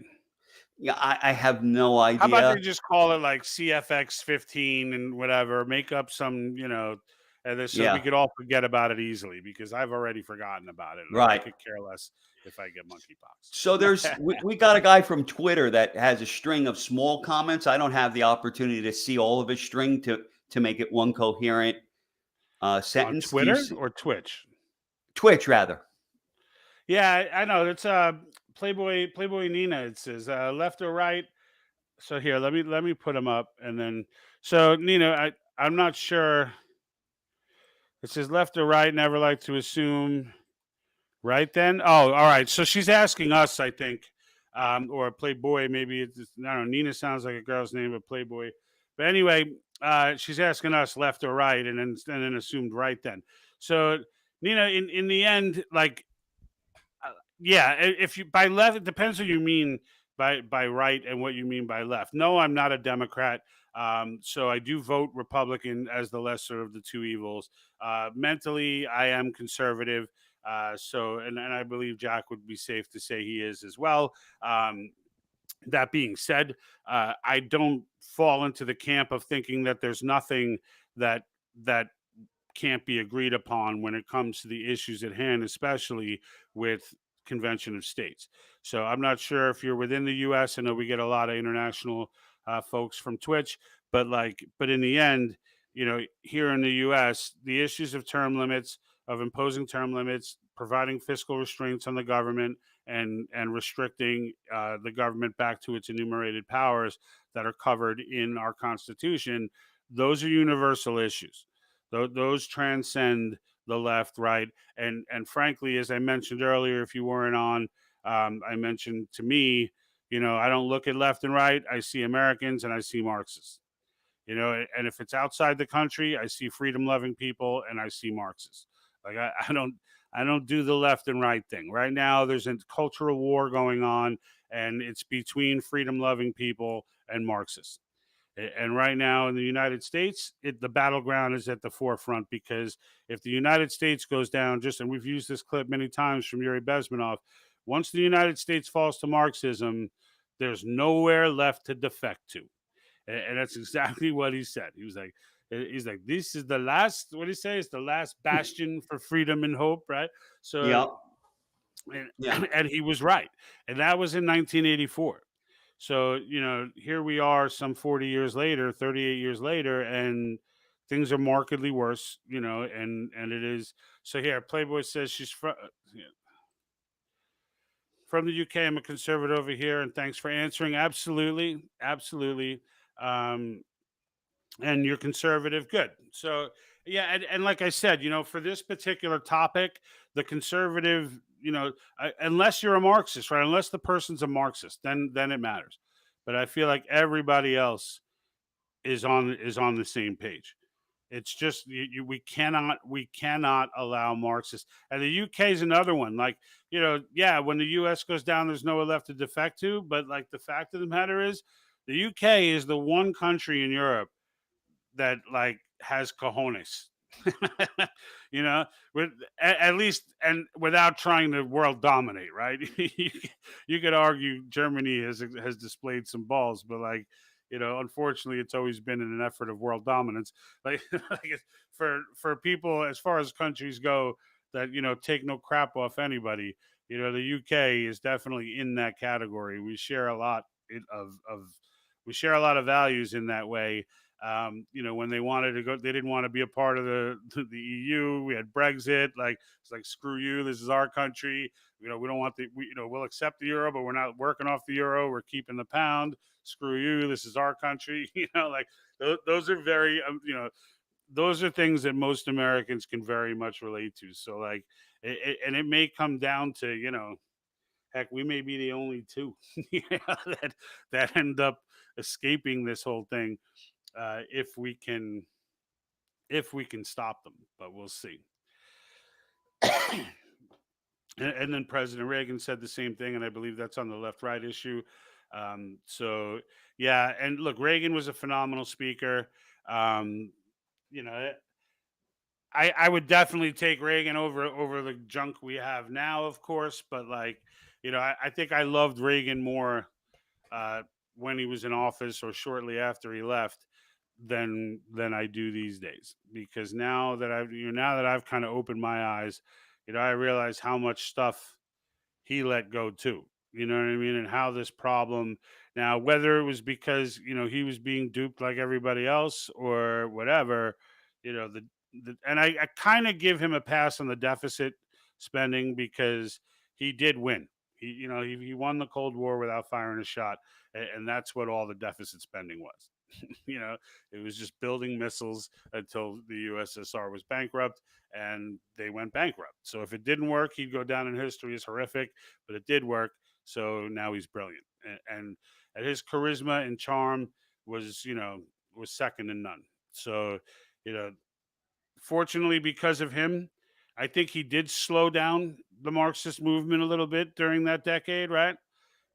Yeah, I have no idea. How about they just call it like CFX 15 and whatever? Make up some, so we could all forget about it easily because I've already forgotten about it. Right. I could care less if I get monkeypox. So we got a guy from Twitter that has a string of small comments. I don't have the opportunity to see all of his string to make it one coherent sentence. On Twitter or Twitch? Twitch, rather. Yeah, I know. It's Playboy Nina. It says left or right. So here, let me put them up, and then so Nina, I'm not sure. It says left or right. Never like to assume. Right then. Oh, all right. So she's asking us, I think, or Playboy. Maybe it's I don't know. Nina sounds like a girl's name, but Playboy. But anyway, she's asking us left or right, and then assumed right then. So Nina, in the end, like. Yeah, if you by left, it depends what you mean by right and what you mean by left. No, I'm not a Democrat, so I do vote Republican as the lesser of the two evils. Mentally, I am conservative, and I believe Jack would be safe to say he is as well. That being said, I don't fall into the camp of thinking that there's nothing that can't be agreed upon when it comes to the issues at hand, especially with Convention of States. So I'm not sure if you're within the U.S. I know we get a lot of international folks from Twitch, but in the end, here in the U.S., the issues of term limits, of imposing term limits, providing fiscal restraints on the government, and restricting the government back to its enumerated powers that are covered in our Constitution, those are universal issues. Those transcend the left, right, and frankly, as I mentioned earlier, if you weren't on, I mentioned to me, I don't look at left and right. I see Americans and I see Marxists. And if it's outside the country, I see freedom loving people and I see Marxists. Like I don't do the left and right thing. Right now there's a cultural war going on, and it's between freedom loving people and Marxists. And right now in the United States, the battleground is at the forefront, because if the United States goes down, and we've used this clip many times from Yuri Bezmenov, once the United States falls to Marxism, there's nowhere left to defect to. And that's exactly what he said. He's like, this is the last, what did he say? It's the last bastion for freedom and hope, right? So, Yeah. and, Yeah. and he was right. And that was in 1984. So, here we are some 40 years later, 38 years later, and things are markedly worse, and it is. So here, Playboy says she's from the UK. I'm a conservative over here, and thanks for answering. Absolutely. Absolutely. Um, and you're conservative. Good. So, yeah. And like I said, for this particular topic, the conservative, unless you're a Marxist, right? Unless the person's a Marxist, then it matters. But I feel like everybody else is on the same page. It's just we cannot allow Marxists. And the UK is another one. Like, yeah, when the US goes down, there's nowhere left to defect to. But like, the fact of the matter is, the UK is the one country in Europe that like has cojones. you know, with at least, and without trying to world dominate, right? You could argue Germany has displayed some balls, but like, unfortunately, it's always been in an effort of world dominance. Like, for people, as far as countries go, that take no crap off anybody. The UK is definitely in that category. We share a lot of we share a lot of values in that way. When they wanted to go, they didn't want to be a part of the EU. We had Brexit. Like, it's like, screw you. This is our country. We don't want we'll accept the euro, but we're not working off the euro. We're keeping the pound. Screw you. This is our country. Like, those are very, those are things that most Americans can very much relate to. So like, and it may come down to, heck, we may be the only two that end up escaping this whole thing, if we can stop them, but we'll see. And then President Reagan said the same thing, and I believe that's on the left-right issue. So yeah, and look, Reagan was a phenomenal speaker. Um, you know, I would definitely take Reagan over the junk we have now, of course, but like, I think I loved Reagan more uh, when he was in office or shortly after he left than I do these days, because now that I've kind of opened my eyes, I realize how much stuff he let go too. You know what I mean? And how this problem, now, whether it was because he was being duped like everybody else or whatever, and I kind of give him a pass on the deficit spending, because he did win. He won the Cold War without firing a shot, and that's what all the deficit spending was. you know, it was just building missiles until the USSR was bankrupt, and they went bankrupt. So if it didn't work, he'd go down in history as horrific, but it did work. So now he's brilliant. And his charisma and charm was second to none. So, you know, fortunately, because of him, I think he did slow down the Marxist movement a little bit during that decade, right?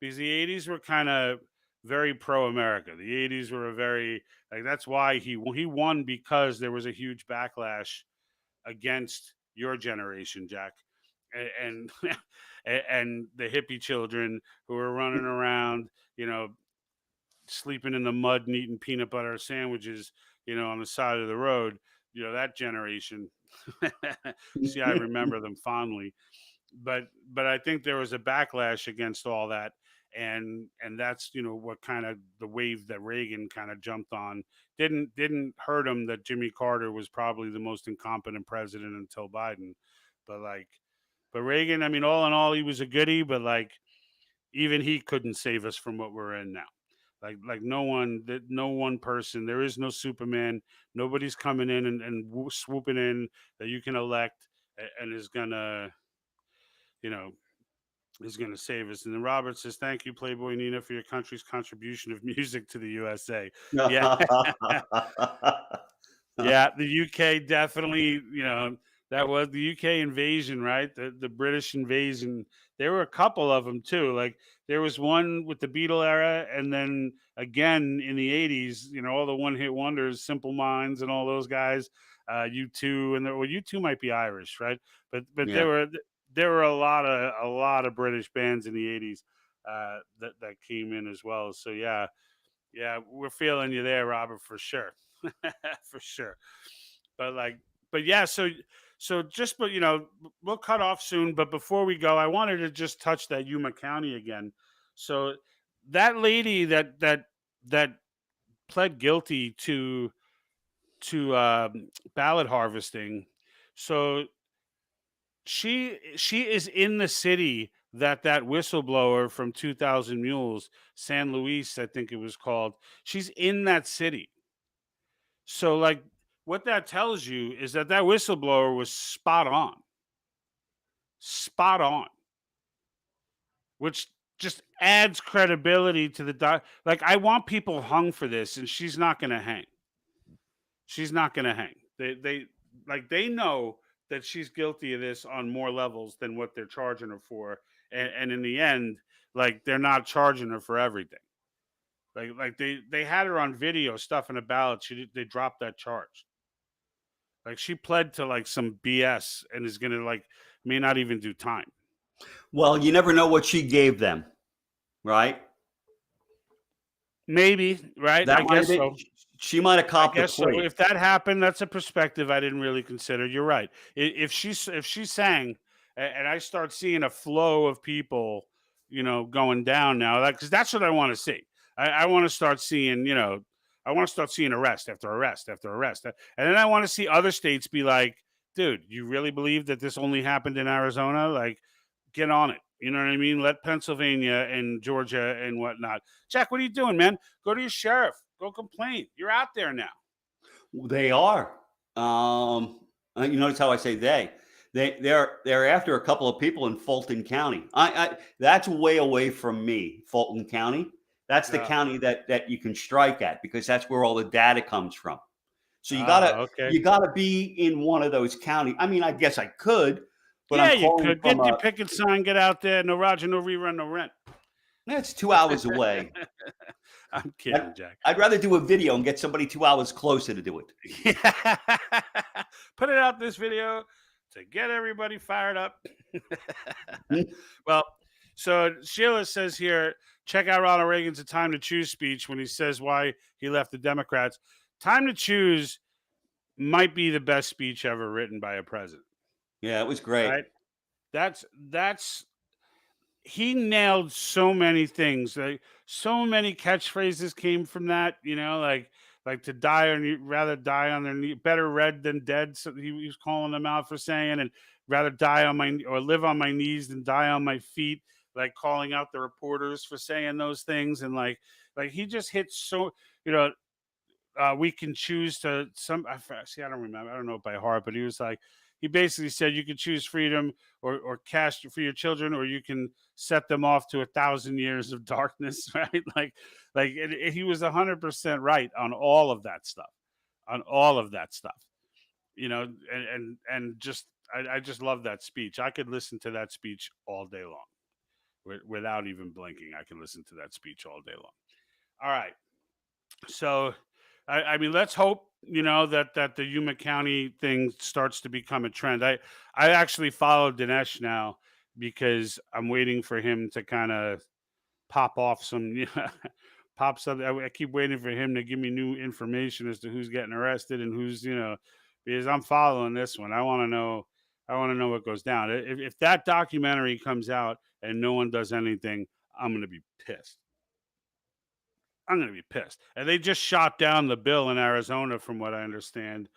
Because the 80s were kind of very pro-America. The 80s were a very, like, that's why he won, because there was a huge backlash against your generation, Jack, and and the hippie children who were running around, sleeping in the mud and eating peanut butter sandwiches, on the side of the road. That generation. See, I remember them fondly, but I think there was a backlash against all that, and that's what kind of the wave that Reagan kind of jumped on. Didn't hurt him that Jimmy Carter was probably the most incompetent president until Biden, but Reagan, I mean, all in all, he was a goodie, but like, even he couldn't save us from what we're in now. Like no one person. There is no Superman. Nobody's coming in and swooping in that you can elect and is gonna, you know, is gonna save us. And then Robert says, "Thank you, Playboy Nina, for your country's contribution of music to the USA." Yeah, yeah, the UK definitely, that was the UK invasion, right? The British invasion. There were a couple of them too. Like there was one with the Beatle era, and then again in the '80s, all the one-hit wonders, Simple Minds, and all those guys. U2, and U2 might be Irish, right? But Yeah. there were a lot of British bands in the '80s that came in as well. So yeah, we're feeling you there, Robert, for sure. For sure. But yeah, so just, but we'll cut off soon. But before we go, I wanted to just touch that Yuma County again. So that lady that pled guilty to ballot harvesting. So she is in the city that whistleblower from 2000 Mules, San Luis, I think it was called. She's in that city. So like what that tells you is that whistleblower was spot on, which just adds credibility to the like I want people hung for this, and she's not going to hang. She's not going to hang. They know that she's guilty of this on more levels than what they're charging her for, and in the end, like they're not charging her for everything. Like they had her on video stuffing a ballot. They dropped that charge. Like she pled to like some BS and is gonna may not even do time. Well, you never know what she gave them, right? Maybe, right? That I might guess have so. been, she might have I copped the guess so. plea. If that happened, that's a perspective I didn't really consider. You're right. If she sang, and I start seeing a flow of people, going down now, because that's what I want to see. I want to start seeing, I want to start seeing arrest after arrest after arrest, and then I want to see other states be like, dude, you really believe that this only happened in Arizona? Like, get on it. You know what I mean? Let Pennsylvania and Georgia and whatnot. Jack, what are you doing, man? Go to your sheriff. Go complain. You're out there now. They are. You notice how I say they. They're after a couple of people in Fulton County. That's way away from me, Fulton County. That's the county that you can strike at because that's where all the data comes from. So you gotta be in one of those counties. I mean, I guess I could, but yeah, I'm you calling could from get your picket sign, get out there. No Roger, no rerun, no rent. That's 2 hours away. I'm kidding, Jack. I'd rather do a video and get somebody 2 hours closer to do it. Yeah. Put it out this video to get everybody fired up. Well, so Sheila says here, check out Ronald Reagan's A Time to Choose speech when he says why he left the Democrats. Time to Choose might be the best speech ever written by a president. Yeah, it was great. Right? That's he nailed so many things. Like so many catchphrases came from that, like to die on rather die on their knee, better red than dead. So he was calling them out for saying, and rather die on my or live on my knees than die on my feet, like calling out the reporters for saying those things. And like he just hits so, we can choose to I don't remember. I don't know it by heart, but he was like, he basically said you can choose freedom or cash for your children, or you can set them off to 1,000 years of darkness, right? He was 100% right on all of that stuff, and just, I just love that speech. I could listen to that speech all day long without even blinking. I can listen to that speech all day long. All right. So, I mean, let's hope, that the Yuma County thing starts to become a trend. I actually follow Dinesh now because I'm waiting for him to kind of pop off some, pop something. I keep waiting for him to give me new information as to who's getting arrested and who's, because I'm following this one. I want to know what goes down. If that documentary comes out and no one does anything, I'm going to be pissed. And they just shot down the bill in Arizona, from what I understand.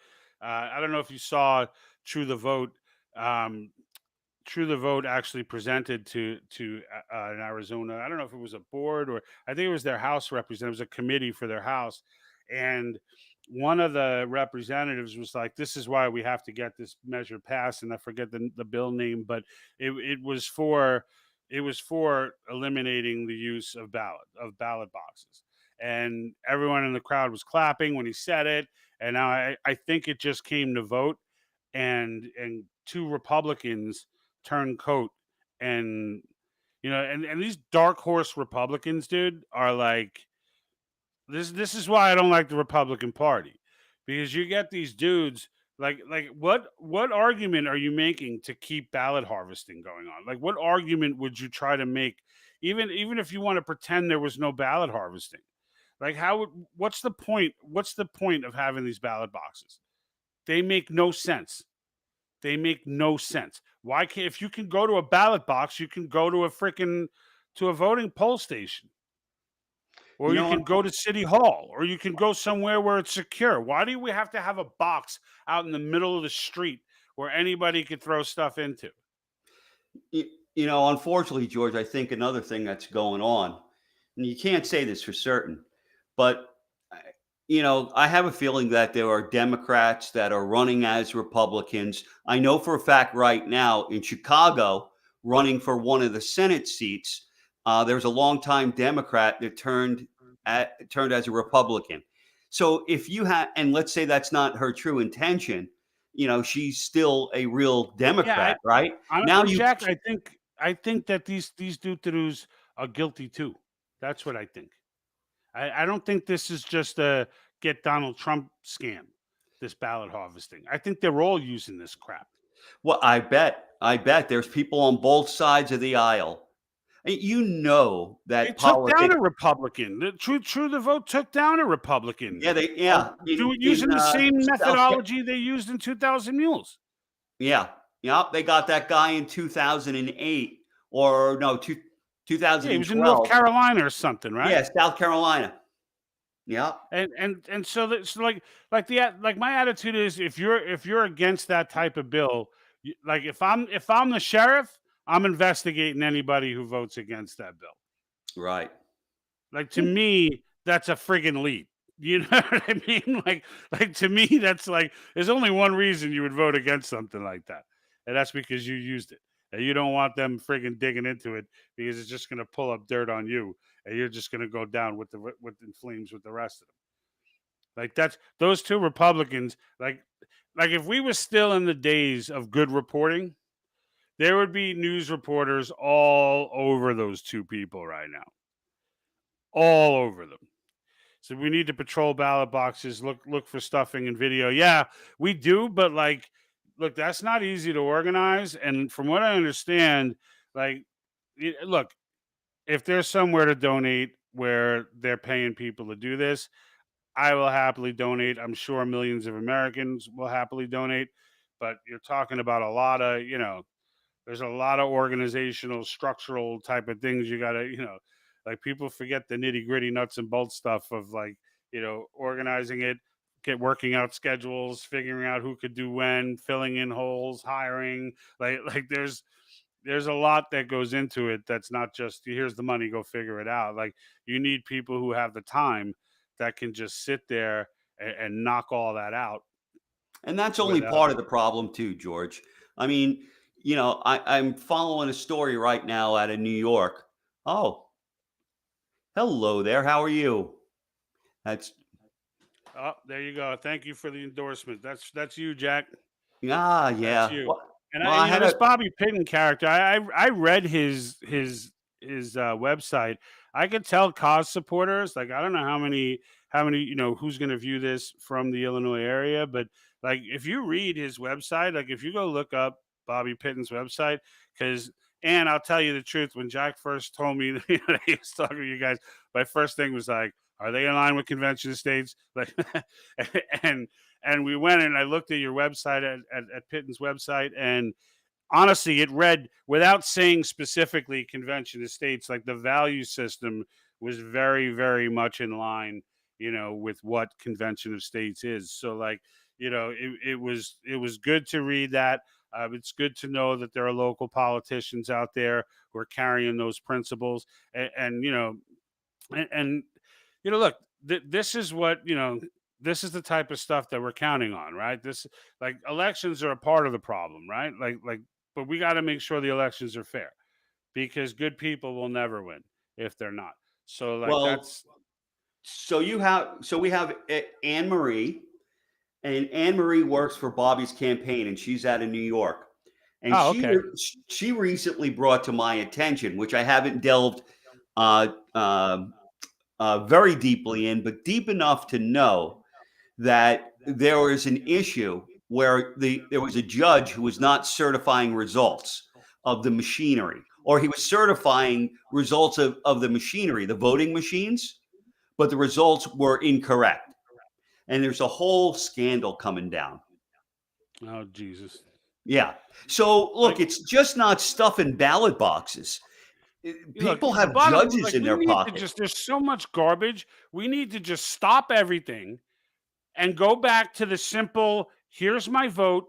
I don't know if you saw True the Vote. True the Vote actually presented to in Arizona. I don't know if it was a board or I think it was their House representatives, a committee for their House, and one of the representatives was like, "This is why we have to get this measure passed." And I forget the bill name, but it was for eliminating the use of ballot boxes, and everyone in the crowd was clapping when he said it. And now I think it just came to vote, and two Republicans turned coat, and and these dark horse Republicans, dude, are like this is why I don't like the Republican Party, because you get these dudes like what argument are you making to keep ballot harvesting going on? Like what argument would you try to make, even if you want to pretend there was no ballot harvesting? Like what's the point? What's the point of having these ballot boxes? They make no sense. They make no sense. Why can't, if you can go to a ballot box, you can go to a voting poll station, or You you know, can go to City Hall, or you can go somewhere where it's secure. Why do we have to have a box out in the middle of the street where anybody could throw stuff into? unfortunately, George, I think another thing that's going on, and you can't say this for certain, but I have a feeling that there are Democrats that are running as Republicans. I know for a fact right now in Chicago, running for one of the Senate seats, there's a longtime Democrat that turned as a Republican. So if you have, and let's say that's not her true intention, she's still a real Yeah, Democrat, right? Now honestly, you, Jack, I think that these doo-doos are guilty too. That's what I think. I don't think this is just a get Donald Trump scam, this ballot harvesting. I think they're all using this crap. well, I bet there's people on both sides of the aisle. You know They that took down politics. a Republican. The True the Vote took down a Republican. Yeah, Using the same South methodology they used in 2000 Mules. yeah, they got that guy in 2008 or no, Yeah, he was in North 2012. Carolina or something, right? Yeah, South Carolina. Yeah, And so that's like my attitude is, if you're against that type of bill, like if I'm the sheriff, I'm investigating anybody who votes against that bill. right. Like, to me, that's a friggin' leap. You know what I mean? Like to me, that's like, there's only one reason you would vote against something like that, and that's because you used it, and you don't want them friggin' digging into it, because it's just gonna pull up dirt on you, and you're just gonna go down in flames with the rest of them. Like, that's those two Republicans. Like if we were still in the days of good reporting, there would be news reporters all over those two people right now, all over them. So we need to patrol ballot boxes, look for stuffing and video. Yeah, we do, but like, look, that's not easy to organize. And from what I understand, like, look, if there's somewhere to donate where they're paying people to do this, I will happily donate. I'm sure millions of Americans will happily donate. But you're talking about a lot of, there's a lot of organizational, structural type of things you got to, like, people forget the nitty gritty nuts and bolts stuff of, like, organizing it, working out schedules, figuring out who could do when, filling in holes, hiring. Like there's a lot that goes into it. That's not just, here's the money, go figure it out. Like, you need people who have the time that can just sit there and knock all that out And that's only without. part of the problem too, George. I mean, I'm following a story right now out of New York. Oh, hello there. How are you? That's Oh, there you go. Thank you for the endorsement. That's you, Jack. That's yeah. you. Well, And well, I had this a Bobby Pitton character, I read his website. I could tell cause supporters, like, I don't know how many who's going to view this from the Illinois area, but like, if you read his website, like, if you go look up Bobby Pitton's website, because, and I'll tell you the truth, when Jack first told me that he was talking to you guys, my first thing was like, are they in line with convention states? Like, and we went and I looked at your website, at Pitton's website, and honestly, it read, without saying specifically convention of states, like, the value system was very, very much in line, with what convention of states is. So, like, it was good to read that. It's good to know that there are local politicians out there who are carrying those principles, and look, this is what this is the type of stuff that we're counting on, right? This, like, elections are a part of the problem, right? But we got to make sure the elections are fair, because good people will never win if they're not. So, like, Well, so we have Anne Marie, and Anne Marie works for Bobby's campaign, and she's out of New York. And oh, okay. she recently brought to my attention, which I haven't delved uh, uh, very deeply in, but deep enough to know that there was an issue where there was a judge who was not certifying results of the machinery, or he was certifying results of the machinery, the voting machines, but the results were incorrect. And there's a whole scandal coming down. Oh, Jesus. Yeah. So look, it's just not stuffing ballot boxes. People have judges in their pocket. There's so much garbage. We need to just stop everything and go back to the simple, here's my vote.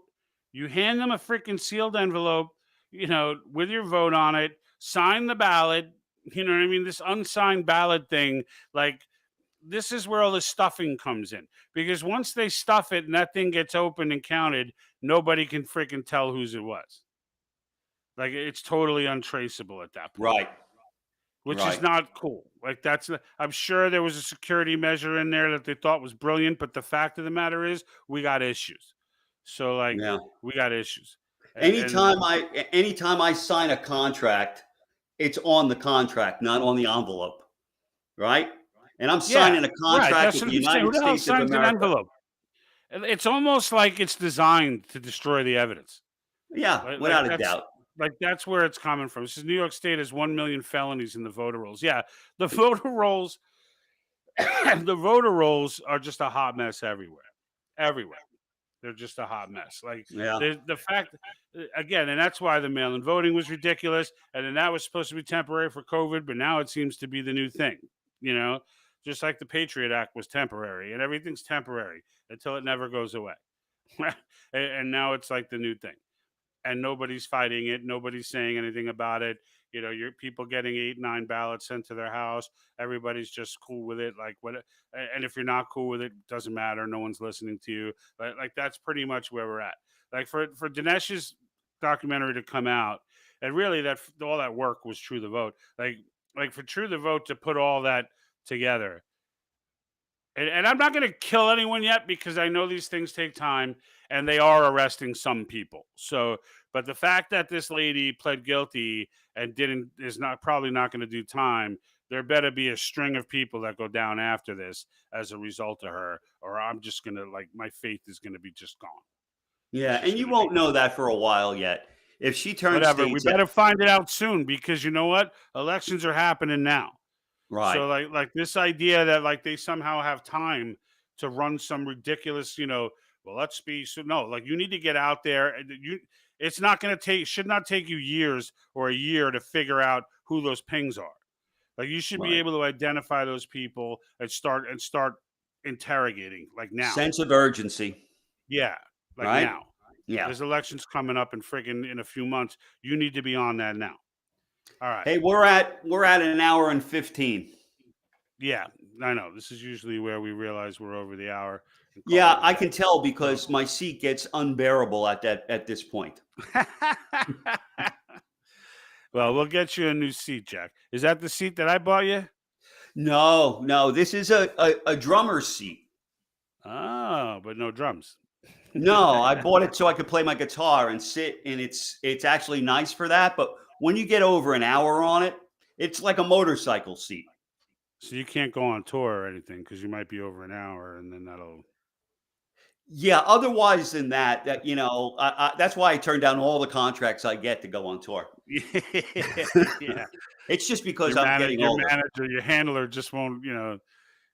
You hand them a freaking sealed envelope, with your vote on it, sign the ballot. You know what I mean? This unsigned ballot thing, like, this is where all the stuffing comes in, because once they stuff it and that thing gets opened and counted, nobody can freaking tell whose it was. Like, it's totally untraceable at that point. Right. Which is not cool. Like, I'm sure there was a security measure in there that they thought was brilliant, but the fact of the matter is we got issues. So, like, we got issues. Anytime I sign a contract, it's on the contract, not on the envelope. Right? And I'm signing a contract with the United States of America. An envelope? It's almost like it's designed to destroy the evidence. Yeah, without a doubt. Like, that's where it's coming from. This is New York State has 1 million felonies in the voter rolls. Yeah, the voter rolls, are just a hot mess everywhere. Everywhere. They're just a hot mess. Like, the fact, again, and that's why the mail-in voting was ridiculous. And then that was supposed to be temporary for COVID, but now it seems to be the new thing, just like the Patriot Act was temporary, and everything's temporary until it never goes away. And now it's like the new thing. And nobody's fighting it. Nobody's saying anything about it. Your people getting 8, 9 ballots sent to their house. Everybody's just cool with it. Like, what? And if you're not cool with it, doesn't matter. No one's listening to you. Like, that's pretty much where we're at. Like, for Dinesh's documentary to come out, and really that all that work was True the Vote. Like for True the Vote to put all that together. And I'm not going to kill anyone yet, because I know these things take time, and they are arresting some people. So, but the fact that this lady pled guilty and is probably not going to do time, there better be a string of people that go down after this as a result of her, or I'm just going to, like, my faith is going to be just gone. Yeah, and you won't know that for a while yet. If she turns whatever, we better find it out soon, because you know what? Elections are happening now. Right. So like this idea that, like, they somehow have time to run some ridiculous, like, you need to get out there, and it's not going to should not take you years or a year to figure out who those pings are. Like, you should be able to identify those people and start interrogating, like, now. Sense of urgency. Yeah. Like, now. Yeah. There's elections coming up in a few months. You need to be on that now. All right. Hey, we're at an hour and 15. Yeah, I know. This is usually where we realize we're over the hour. Yeah, I can tell, because my seat gets unbearable at this point. Well, we'll get you a new seat, Jack. Is that the seat that I bought you? No. This is a drummer's seat. Oh, but no drums. No, I bought it so I could play my guitar and sit, and it's actually nice for that. But when you get over an hour on it, it's like a motorcycle seat. So you can't go on tour or anything, because you might be over an hour, and then that'll. Yeah. Otherwise than that, that's why I turn down all the contracts I get to go on tour. Yeah. It's just because I'm getting older. Your handler just won't.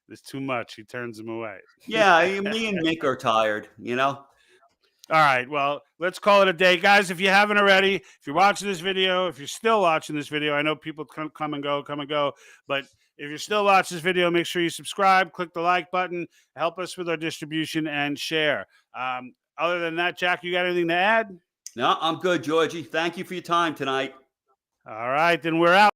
There's too much. He turns them away. Yeah, me and Mick are tired. All right, well, let's call it a day. Guys, if you haven't already, if you're watching this video, if you're still watching this video, I know people come and go, but if you're still watching this video, make sure you subscribe, click the like button, help us with our distribution, and share. Other than that, Jack, you got anything to add? No, I'm good, Georgie. Thank you for your time tonight. All right, then we're out.